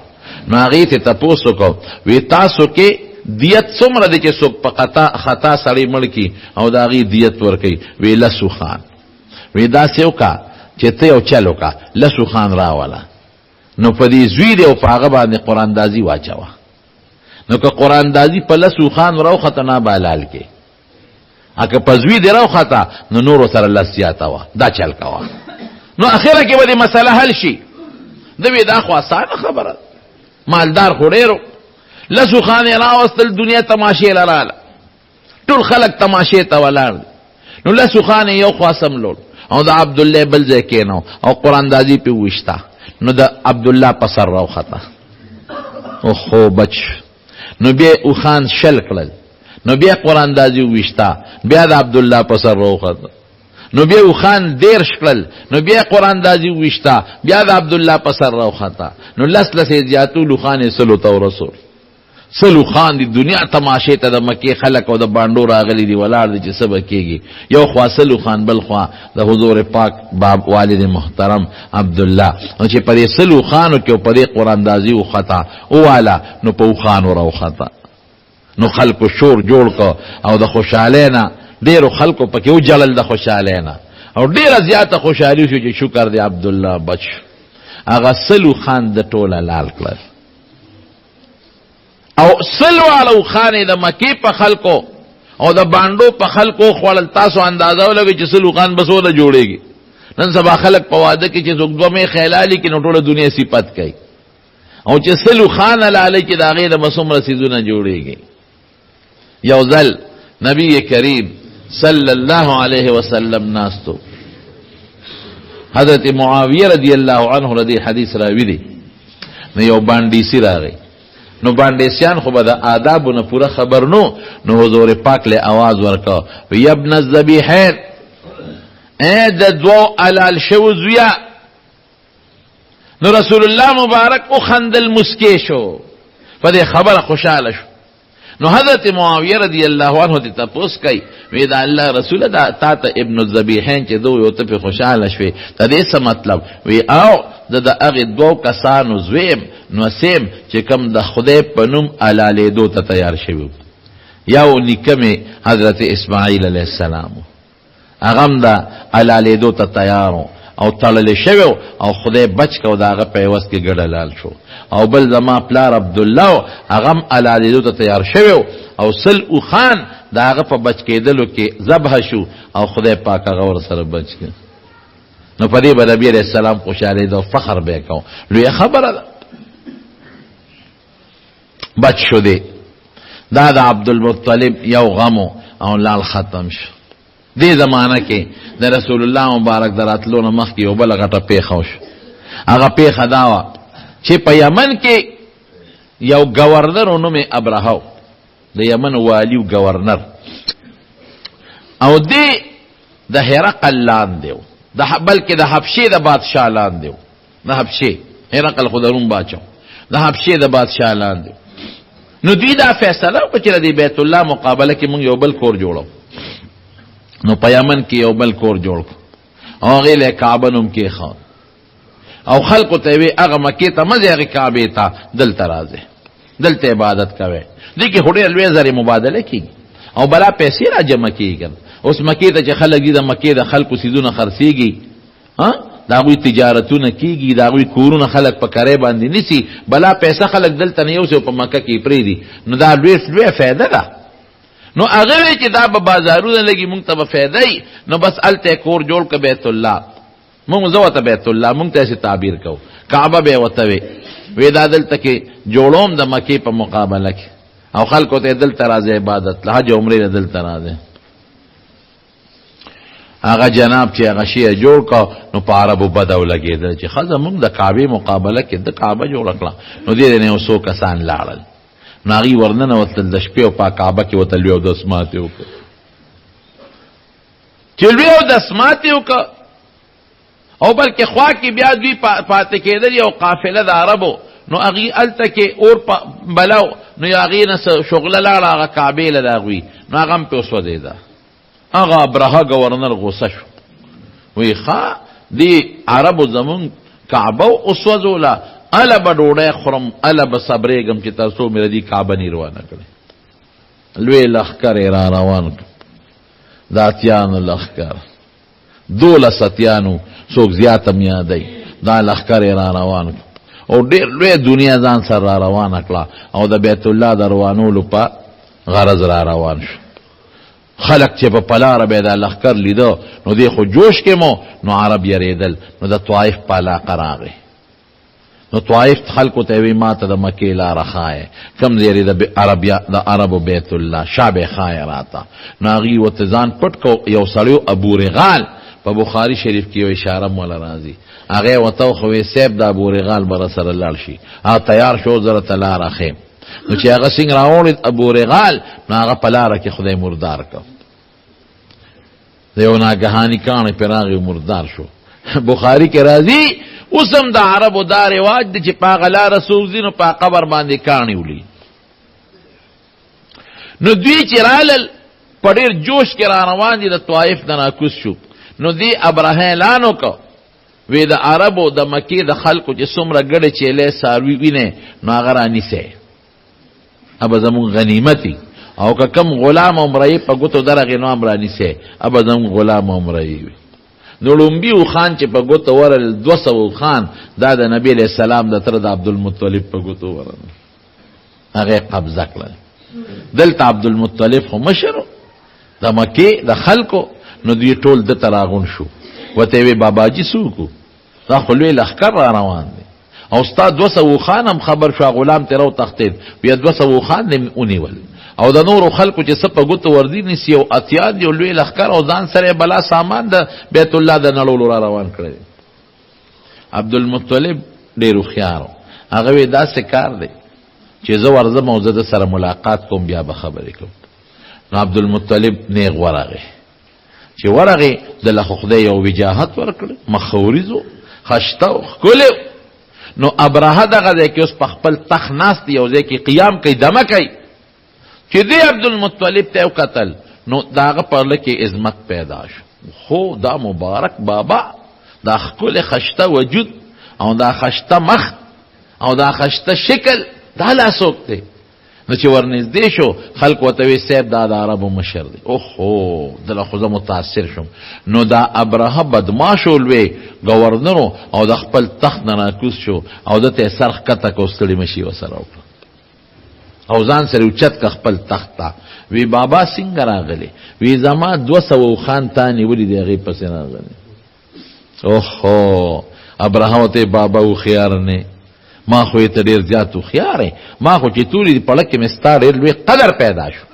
نو هغې ته تپوس وکړو وی تاسو کې دیت څومره دی چې څوک په خطا سړی مړ کړي او د هغې دیت ورکوي؟ وی 10 اوښان. وی داسې وکړه چې ته یو چل وکړه 10 اوښان راوله، نو په دې زوی دی او په هغه باندې قرآن دازي واچوه. نو که قرآن دازي په 10 اوښان راوخته نه به حلال کې، که په زوی دی راوخته نو نورو سره 10 زیاته وه، دا چل کوه. نو اخره کې به دې مسله حل شي. ده وی دا خو اسانه خبره، مالدار خو ډېرو، 10 اوښان یې راوستل، دنیا تماشې لراله، ټول خلک تماشې ته ولاړ دي. نو 10 اوښان یې یو خوا سملول او د عبدالله بل ځای کېنو او قرآن دازي پې وویشته. نو د عبدالله په سر راوخته، خو بچ. نو بیا اوښان شل کړل، نو بیا قرآن دازي وویشته، بیا د عبدالله په سر راوخته. نو بیا اوښان 13 کړل، نو بیا قرآن دازي وویشته، بیا د عبدالله په سر راوخته. نو 10 یې زیاتول، اوښان یې 100 ته ورسول. 100 اوښان دي، دنیا تماشې ته د مکې خلک او د بانډو راغلي دي، ولاړ دي چې څه به کېږي. یو خوا 100 اوښان، بل خوا د حضور پاک باب والد محترم عبدالله. نو چې په دې 100 اوښانو کې او په دې قرآن دازي وخته وواله، نو په اوښانو راوخته. نو خلکو شور جوړ کړ او د خوشحالۍ نه ډېرو خلکو پکې وجلل، د خوشحالۍ نه او ډېره زیاته خوشحالي شو چې شکر دی عبدالله بچ. هغه 100 اوښان د ټوله لال کړل او 100 واړه اوښان یې د مکې په خلکو او د بانډو په خلکو خوړل. تاسو اندازه ولګئ چې 100 اوښان به څونه جوړېږي. نن سبا خلک په واده کې چې څوک 2 مې خیالالي کې نو ټوله دنیا صفت کوي، او چې 100 اوښان لالئ چې د هغې نه به څومره څیزونه جوړېږي. یو ځل نبی کریم صلی الله علیه وسلم ناستو، حضرت معاویه رضی الله عنه رضی حدیث راوی دی. نو یو باندیسی راغی، نو باندیسیان خو به د آدابو نه پوره خبر نو حضور پاک له आवाज ورکا، وی ابن الذبیحین، اے د دوو علال شو زویا. نو رسول الله مبارک او خندل، مسکی شو، په دې خبره خوشاله شو. نو حضرت معاویه رضی الله عنه ته تپوس کوي وی دا الله رسول دا تا ته ابن الذبیحین چې دوی او ته په خوشاله شوي ته دې څه مطلب وی او د هغه دوه کسانو زویم نو سیم چې کوم د خدای په نوم علاله دو ته تیار شوی یو نکمه حضرت اسماعیل علیه السلام هغه دا علاله دو ته تیارو او تړل شوی او خدای بچ کو داغه په وس کې ګډلال شو او بل زما پلار عبد الله هغه علاله ته تیار شوی او سل او خان داغه په بچ کېدلو کې ذبح شو او خدای پاک هغه ور سره بچ کړ نو په دې باندې نبی عليه السلام خوشاله دو فخر به کو لوی خبره ده بچ شو دی دا د عبد المطلب یو غمو او لال ختم شو دې زمانہ کې د رسول الله مبارک دراتلو نه مخکې یو بل غټه پیښه وشو هغه پیښه دا وه چې په یمن کې یو گورنر نوم یې ابرهه د یمن والی گورنر او دې د هرقل لاندې و بلکې د حبشې د بادشاه لاندې و د حبشې هرقل خو د روم باچو د حبشې د بادشاه لاندې نو دوی دا فیصله وکړه چې د بیت الله مقابله کې موږ یو بل کور جوړو نو په یمن کې یو بل کور جوړ او هغې له کعبه نوم کېښود او خلقو ته یې وی هغه مکې ته مه ځئ هغې کعبې ته دلته راځئ دلته عبادت کوئ دې کې خو ډېر لوی زرې مبادله کېږي او بلا پیسې را جمع کېږي که اوس مکې ته چې خلک دي د مکې د خلکو څیزونه خرڅېږي د هغوی تجارتونه کېږي د هغوی کورونه خلک په کرۍ باندې نیسي بلا پیسه خلک دلته نه یوسي او په مکه کې یې پرېږدي نو دا لویه فایده ده نو هغه وی چې دا به بازارونه لګي مونږ ته به فایده نو بس هلته کور جوړ که بیت الله مونږ زه ورته بیت الله مونږ ته یې تعبیر کوو کعبه به یې ورته وی دا دلته کې جوړوم د مکې په مقابله کې او خلکو ته دلته راځي عبادت له حج عمرې له دلته راځي هغه جناب چې هغه شی جوړ کو نو په عربو بد ولګېدل چې ښځه مونږ د کعبې مقابله کې د کعبه جوړه کړه نو دې نه یو څو کسان لاړل نو هغوی ورننوتل د شپې او په کعبه کې ورته لوی اودس ماتې وکړه چې لوی اودس ماتې وکړه او بلکې خوا کې بیا دوی پاتې کېدل یو قافله د عربو نو هغوی هلته کې اور بلو نو هغې نه شغله لاړه هغه کعبې له د هغوی نو هغه هم پې وسوځېده هغه ابرهه گورنر غوسه شو وی ښه دې عربو زمونږ کعبه وسوځوله الا به ډوډۍ خورم الا به صبرېږم چې تر څو مې د دې کعبه نې روانه کړې لوی لښکر یې را روان کړ د اتیانو لښکر 12 اتیانو څوک زیات هم یادوي دا لښکر یې را روان کړ او ډېر لوی دنیا ځان سره را روانه کړه او د بیت الله د روانولو په غرض را روان شو خلق چې په پلاره به دا لښکر لیده نو دې خو جوش کې مو نو عرب یریدل نو د طائف په علاقه راغی نو طائف خلکو ته وی ما ته د مکې لاره ښایه کم ځای د عربو بیت الله شابه ښایه راته نو هغوی ورته ځان پټ کو یو سړی ابو رغال په بخاري شریف کې یو اشاره مولا راځي هغې ورته وښوی صیب د ابو رغال به راسره لاړ شي هغه تیار شو زه راته لاره ښیم نو چې هغه څنګه راوړید ابو رغال نو هغه په لاره کې خدای مردار کړ د یو ناګهاني کاڼی پرې راغی مردار شو بخاري کې راځي اوس هم د عربو دا رواج دی چې په هغه لاره سوځي نو په قبر باندې کاڼي ولي نو دوی چې رالل په ډېر جوش کې را روان دي د طائف نه راکوز شو نو دې ابرهه اعلان وکړ وی د عربو د مکې د خلکو چې څومره ګډې چیلې څاروي وینې نو هغه رانیسئ ابا زمون غنیمتی او که کم غلام عمرهی په ګوتو درغې نو هم رانیسئ ابا زمون غلام عمرهی وي نو لومبي خان چې په ګوتو ورل 200 خان دا د نبی علیہ السلام د تر د عبدالمطلب په ګوتو ورل هغه قبضه کړل دلته عبدالمطلب خو مشر د مکې د خلکو نو دوی ټول د تراغون شو وته وی باباجي سوکو دا خو لوی لښکر را روان دی او ستا 200 خان هم خبر شو غلام تیرو تختید بیا 200 خان دې اونیول او د نورو خلکو چې څه په ګوتو وردي نیسي او اتیان یو لوی لښکر او ځان سره بلا سامان د بیت الله د نړولو را روان کړی عبدالمطلب ډېر هوښیار هغه وی داسې کار دی چې زه ورځم او زه د سره ملاقات کوم بیا به خبرې کوم نو عبدالمطلب نیغ ورغی چې ورغی د له خدای یو وجاهت ورکړ مخوریزو خشته ښکلی نو ابرهه دغه ځای کې اوس په خپل تخت ناست دی یو ځای کې قیام کوي دمه کوي چې دی عبدالمطلب ته وکتل نو داغه په لکه کې عظمت پیدا شو. خو دا مبارک بابا، دا ښکلی خشته وجود او دا خشته مخ او دا خشته شکل، دا لا څوک دی؟ نو چې ورنږدې شو خلق ورته وی صاحب دا د عربو مشر دی. اوهو دله خو زه متاثر شوم. نو دا ابرهه بدماش ولوی گورنرو او د خپل تخت نه راکوز شو او دته سر ښکته کو ستړي مشي وسره وکړه او ځان سره اوچت که خپل تخت ته. وی بابا څنګه راغلی؟ وی زما 200 خان تا نیولي دی هغې پسې راغلی. اوهو ابرهه ورته بابا هوښیار نه، ما خو یې ته ډېر زیات هوښیار یې، ما خو چې تورې دي پړک کې مې ستا ډېر لوی قدر پیدا شو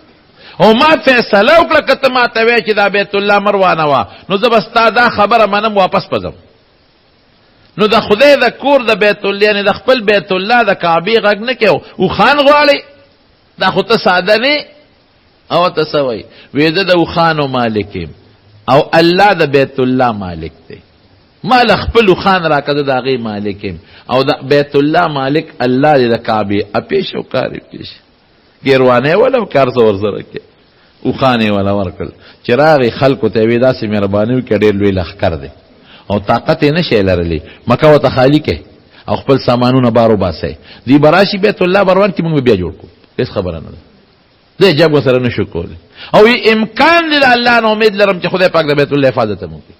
او ما فیصله وکړه که ته ما ته وایې چې دا بیت الله مروانه وه نو زه به ستا دا خبره منم واپس پځم. نو د خدای د کور د بیت الله یعنې د خپل بیت الله د کعبې غږ نه کوي او خان غواړي، دا خو ته ساده نه او ته څه وایي؟ وی زه د اوښانو مالک یم او الله د بیت الله مالک دی، ما له خپل خان راکده د هغې مالک یم او د بیت الله مالک الله دی د کعبې. اپیش او کار پیش ګیروانه ولا کار څه ورسره کې اوښانې ولا ورکړل. چې راغی خلکو ته وی داسې مهرباني وکړه ډېر لوی لښکر دی او طاقت یې نه شی لرلی، مکه ورته خالي کې او خپل سامانونه بار وباسئ، دوی به راشي بیت الله بروان کې موږ بیا جوړ کړو. هېڅ خبره نه ده، زه جب ورسره نه شو کولی او امکان دی د الله نه امید لرم چې خدای پاک د بیت الله حفاظت هم وکړي.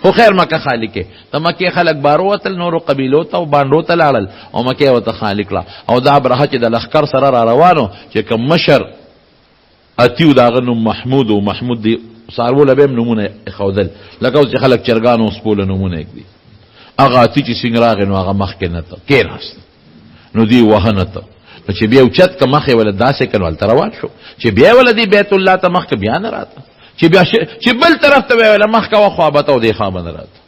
خو خیر مکه خالی کې د مکې خلک بارو وتل، نورو قبیلو ته او بانډو ته لاړل او مکې ورته خالی کړه. او دا ابرهه چې د لښکر سره را روانو چې کوم مشر اتیو د هغه نوم محمود و، محمود دی څاروله به هم نومونه ایښودل لکه اوس چې خلک چرګان او سپوله نومونه ایږدي. هغه اتی چې څنګه راغی نو هغه مخکې نه ته کېناست نو دی وهه نه ته نو چې بیا اوچت که مخ یې وله داسې که نو هلته روان شو چې بیا وله دی بیت الله ته مخکې بیا نه راته چې بیا چې بل طرف ته ویله مخ کوه خوا به ته او دې خوا به نه راته.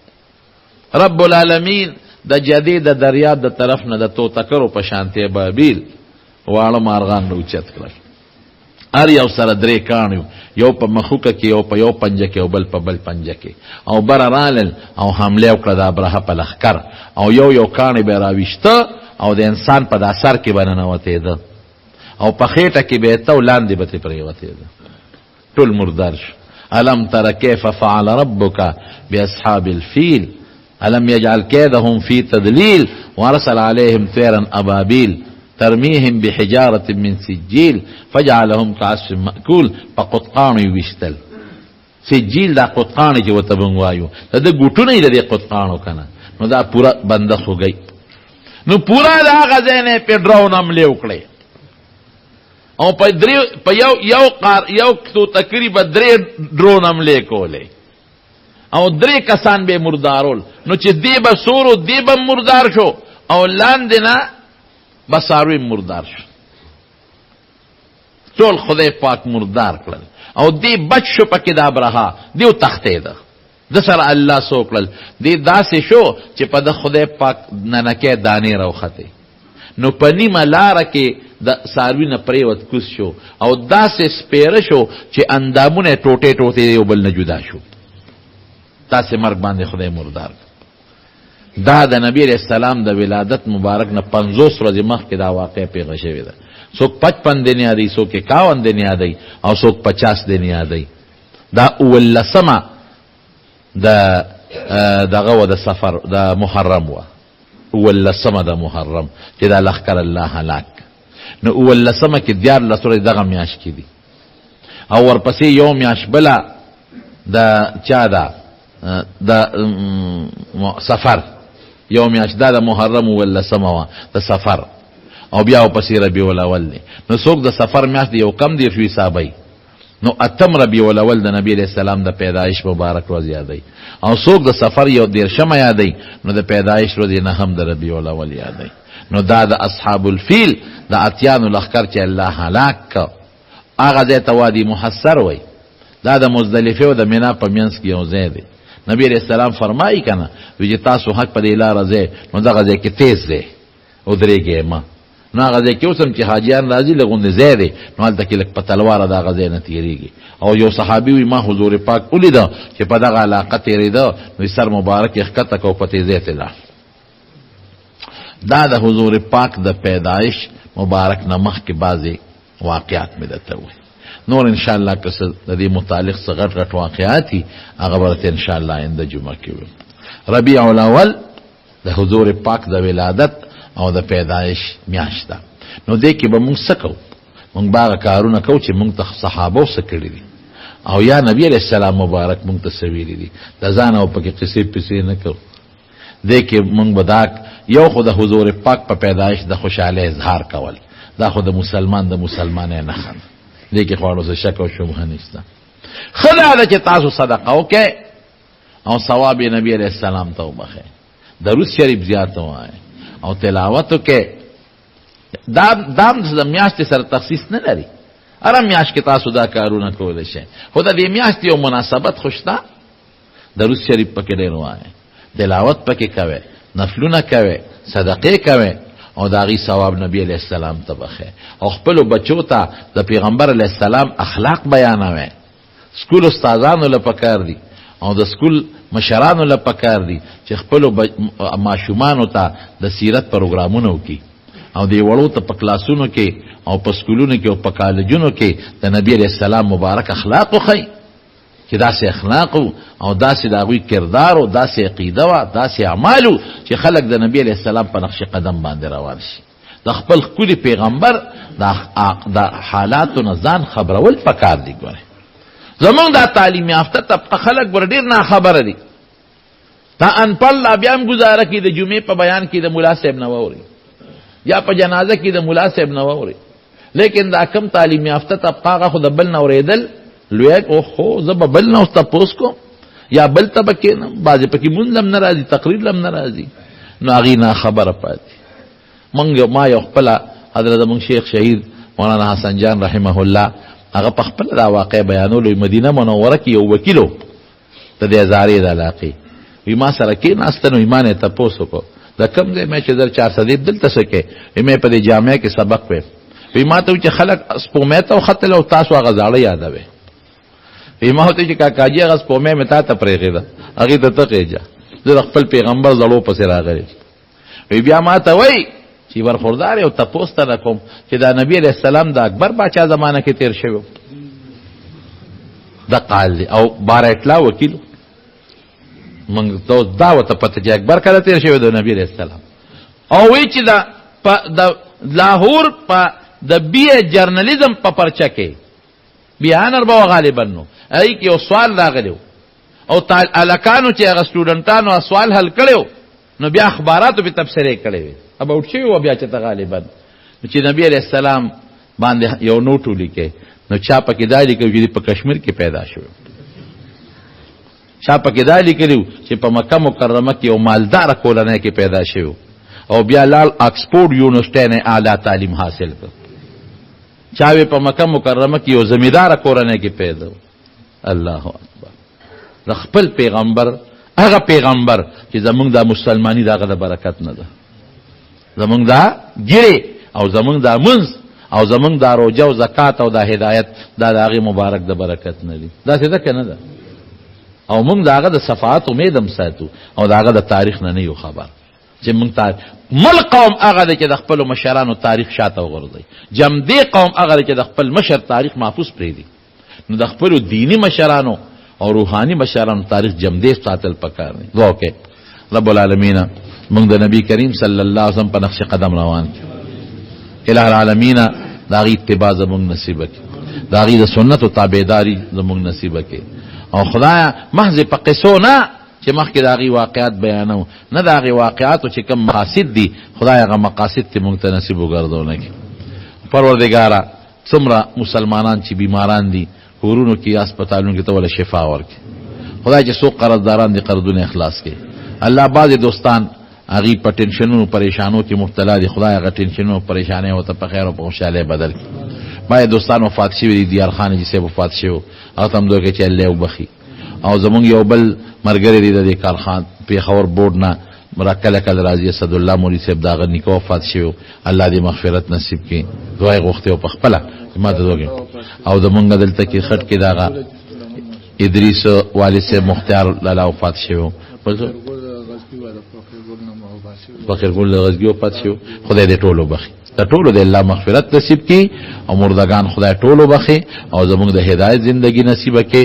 رب العالمین د جدې د دریاب د طرف نه د توتکرو په شانتې بابیل واړه مارغان نه اوچت کړل، هر یو سره 3 کاڼ یو په مخوکه کې یو په یو پنجه کې او بل په بل پنجه کې او بره رالل او حمله وکړه د ابرهه په لښکر او یو کاڼی به یې راویشته او د انسان په دا سر کې به ننوتېده او په خېټه کې به یې ته او لاندې به ترې پرېوتېده، ټول مردار شو. الم تر کیف فعل ربک باصحاب الفیل الم یجعل کیدهم فی تدلیل وارسل علیهم طیرا ابابیل ترمیهم بحجارة من سجیل فجعلهم كعصف مأکول. په قطقانو یې ویشتل. سجیل دا قطقانې چې ورته موږ وایو د ده ګوټونه یې د دې قطقانو که نه نو دا پوره بنده خوږی نو پورا د هغه ځای نه یې پې ډرون حملې وکړې او په یو توتکري به 3 ډرون حملې کولې او 3 کسان به مردارول. نو چې دی به سورو دی به مردار شو او لاندې نه به څاروي مردار شو، ټول خدای پاک مردار کړل او دی بچ شو پکې د ابرهه، دی وتښتېده د سره الله څه وکړل دی داسې شو چې په د خدای پاک ننکې دانې راوختې نو په نیمه لاره کې د څاروي نه پرېوت کوز شو او داسې سپېره شو چې اندامونه یې ټوټې یو بل نه جدا شو. داسې مرګ باندې خدای مردار. دا د نبی علیہ السلام د ولادت مبارک نه 50 ورځې مخکې دا واقع پیښه شوې ده. څوک 55 دن یادوي، څوک 51 دن یادوي او څوک 50 دن یادوي. دا 19 دغه و د سفر د محرم و 19 د محرم چې دا لښکر الله هلاک. نو 19 کې 14 ورځې دغه میاشت کې دي او ورپسې یو میاشت بله د چا ده د سفر، یو میاشت دا د محرم 19 وه د سفر او بیا ورپسې ربیع الاول دی. نو څوک د سفر میاشت یو کم دېرش حسابوي نو 8 ربیع الاول د نبی علیہ السلام د پیدایش مبارک ورځ یادوي او څوک د سفر یو 13 یادوي نو د پیدایش ورځ نه هم د ربیع الاول یادوي. نو دا د اصحاب الفیل د اتیانو لښکر چې الله هلاک کړ هغه ځای ته وادي محصر وایي. دا د مزدلفې او د مینا په منځ کې یو ځای دی. نبی علیہ السلام فرمایي که نه وی چې تاسو حق په دې لاره ځئ نو دغه ځای کې تیز دی ودرېږئ مه. نو هغه ځای کې اوس هم چې حاجیان راځي لږ غوندې ځای دی نو هلته کې لږ په تلواره د هغه ځای نه تېرېږي. او یو صحابي وي ما حضور پاک ولیده چې په دغه علاقه تېرېده نو سر مبارک یې ښکته کو په تیزۍ ته لاړ. دا د حضور پاک د پیدایش مبارک نه مخکې بعضې واقعات مې درته وایي. نور ان شاء الله که څه د دې متعلق څه غټ غټ واقعات دي هغه به درته ان شاء الله آینده جمعه کې ویم. ربیع الاول د حضور پاک د ولادت او د پیدایش میاشت ده. نو دې کې به موږ څه کوو؟ موږ به هغه کارونه کوو چې موږ ته صحابو څه کړي دي او یا نبی علیہ السلام مبارک موږ ته څه ویلي دي. د ځان او پکې قصې پسې نه کوو. دې کې موږ به دا یو خو د حضور پاک په پیدایش د خوشحاله اظهار کول، دا خو د مسلمانۍ نښه ده. دې کې خو څه شک او شبهه نشته. ښه دا ده چې تاسو صدقه وکئ او ثواب یې نبی علیہ السلام ته وبخئ، درود شریف زیات ووایئ او تلاوت وکئ. دام د میاشتې سره تخصیص نه لري. هره میاشت کې تاسو دا کارونه کولی شئ، خو د دې میاشتې یو مناسبت خو شته. درود شریف پکې ډېر ووایئ، تلاوت پکې کوئ، نفلونه کوئ، صدقې کوئ او د هغې ثواب نبی علیہ السلام ته بخئ او خپلو بچو ته د پیغمبر علیہ السلام اخلاق بیانوئ. سکول استادانو له پکار دي او د سکول مشرانو له پکار دي چې خپلو ماشومانو ته د سیرت پروګرامونه وکړي او دی وړو ته په کلاسونو کې او په سکولونو کې او په کالجونو کې د نبی علیہ السلام مبارک اخلاق وښیي چې داسې اخلاق او داسې د هغوی کردار او داسې عقیده وه، داسې اعمالو چې خلک د نبی علیہ السلام په نقش قدم باندې روان شي. د خپل ښکلي پیغمبر د حالاتو نه ځان خبرول پکار دي. ګورئ زمونږ دا تعلیم یافته طبقه خلک ور ډېر ناخبره دي. تا انپړ لا بیا هم ګزاره کړي د جمعې په بیان کې د ملا صاحب نه واوري یا په جنازه کې د ملا صاحب نه واوري، لیکن دا کم تعلیم یافته طبقه هغه خو د بل نه اورېدل لوی اوهو زه به بل نه اوس تپوس کوم یا بل ته به کښېنم، بعضې پکې مونځ هم نه راځي، تقریر هم نه راځي، نو هغې ناخبره پاتې. ما یو خپله حضرت زمونږ شیخ شهید مولانا حسن جان رحمه الله هغه په خپله دا واقع بیانولو. مدینه منوره کې یو وکیلو د دې ازارې د علاقې وی ما سره کېناسته، نو ما نه یې تپوس وکړو د کوم ځای مې چې در 400 دلته څه کوې؟ مې په دې جامع کې سبق ویل. وی ما ته چې خلک سپومې ته وختل او تاسو هغه زاړه یادوئ. وی ما ته چې کاکاجي هغه سپومې مې تا ته پرېښېده هغې ته ته خېجه، زه د خپل پیغمبر زړو پسې راغلی. وی بیا ما ته وایي چې برخوردار یو تپوس ته نه کوم چې دا نبی علیہ السلام د اکبر باچا زمانه کې تیر شوی د قال دی او بار اطلاع وکیل موږ ته دا ورته پته چې اکبر کله تیر شوی د نبی علیہ السلام. او وی چې د لاهور په د بی جرنالیزم په پرچه کې بیانر به غالبا نو ای کې یو سوال راغلی او الکانو چې هغه سټوډنټانو سوال حل کړو نو بیا اخباراتو په تبصره کړې وي اباوټ شوی و بیا چې غالبا چې نبی علیہ السلام باندې یو نوټ ولیکي نو چا پکې دا لیکو چې په کشمیر کې پیدا شوی، چا پکې دا لیکلو چې په مکه مکرمه کې یو مالدار کورنۍ کې پیدا شوی او بیا لال آکسفورد یونیورسيټي نه اعلی تعلیم حاصل کړ، چا په مکه مکرمه کې یو زمیندار کورنۍ کې پیدا. الله اکبر. د خپل پیغمبر هغه پیغمبر چې زمونږ د مسلمانی دغه د برکت نه ده، زمونږ دا ګیره او زمونږ دا منځ او زمونږ دا روزه او زکات او دا هدایت دا د هغې مبارک د برکت نه دي. داسې ده که نه ده؟ او موږ د هغه د صفات امید هم ساتو او د هغه د تاریخ نه یو خبر چې موږ مل قوم هغه دی چې د خپلو مشرانو تاریخ شاته وغورځوي، جمدې قوم هغه دی چې د خپل مشر تاریخ محفوظ پرېږدي. نو د خپلو دینی مشرانو او روحانی مشرانو تاریخ جمدې ساتل پکار دی. دعا وکړئ رب العالمین موږ د نبی کریم صلی الله علیه وسلم په نقش قدم روان کړو. الہ العالمین د هغې اتباع زموږ نصیبه کړي، د هغې د سنتو تابعداري زموږ نصیبه کړي. او خدایا محض په قصو نه چې مخکې د هغې واقعات بیانو نه د هغې واقعاتو چې کوم مقاصد دي خدای هغه مقاصد ته موږ ته نصیب وګرځونه کړي. پروردګاره څومره مسلمانان چې بیماران دي کورونو کې هسپتالونو کې ته وله شفا ورکړي. خدای چې څوک قرضداران دي قرضونه اخلاص کړي. الله بعضې دوستان هغې په ټینشنونو پریشانو کې مبتلا دي، خدای هغه ټینشنونو پریشانۍ ورته په خیر او په خوشحالۍ بدل کړي. باید دوستان وفات شوي دي، دیار خان جي صاحب وفات شوي هغه ته هم دوی چې الله وبخي. او زمونږ یو بل ملګری دی د دې کارخان پېښور بورډ نه کله کله راځي اسدالله مولوي صاحب د هغه نیکه وفات شوي، الله دې مغفرت نصیب کړي. دعا یې غوښتې او په خپله ما ته دوی او زمونږ دلته کې خټ کې د هغه ادریس والد صاحب مختار لالا وفات شوي، فقیرګل د غزګي وفات شوي. خدای دې ټول وبخي. د ټولو د الله مغفرت نصیب کی او مردگان خدای ټولو بخي او زموږ د هدایت زندگی نصیب کی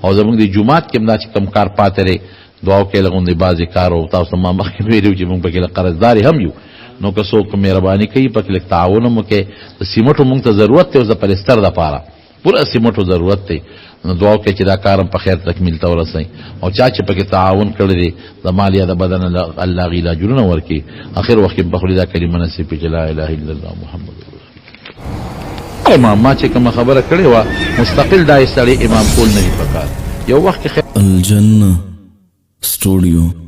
او زموږ د جمعات کې دا چې کم کار پاتې لري دعا وکړئ لغون دی بازي کار او تاسو ما مخکې ویلو چې موږ پکې قرضداري هم یو نو که څوک مهرباني کوي پکې لیک تعاون مو کې د سیمټو موږ ته ضرورت ته د پلستر د پاره پورا سیمټو ضرورت دی نو دعا وکړئ چې دا کارم په خیر تکمیل ته ورسئ او چا چې پکې تعاون کړی دی د مال یا د بدن الله غي لاجرونه ورکړي اخر وخت په خپل دا کلمه نصیب کړي لا اله الا الله محمد رسول امام ما چې کوم خبره کړې و مستقل دا استړي امام کول نه پکار یو وخت الجنه स्टूडियो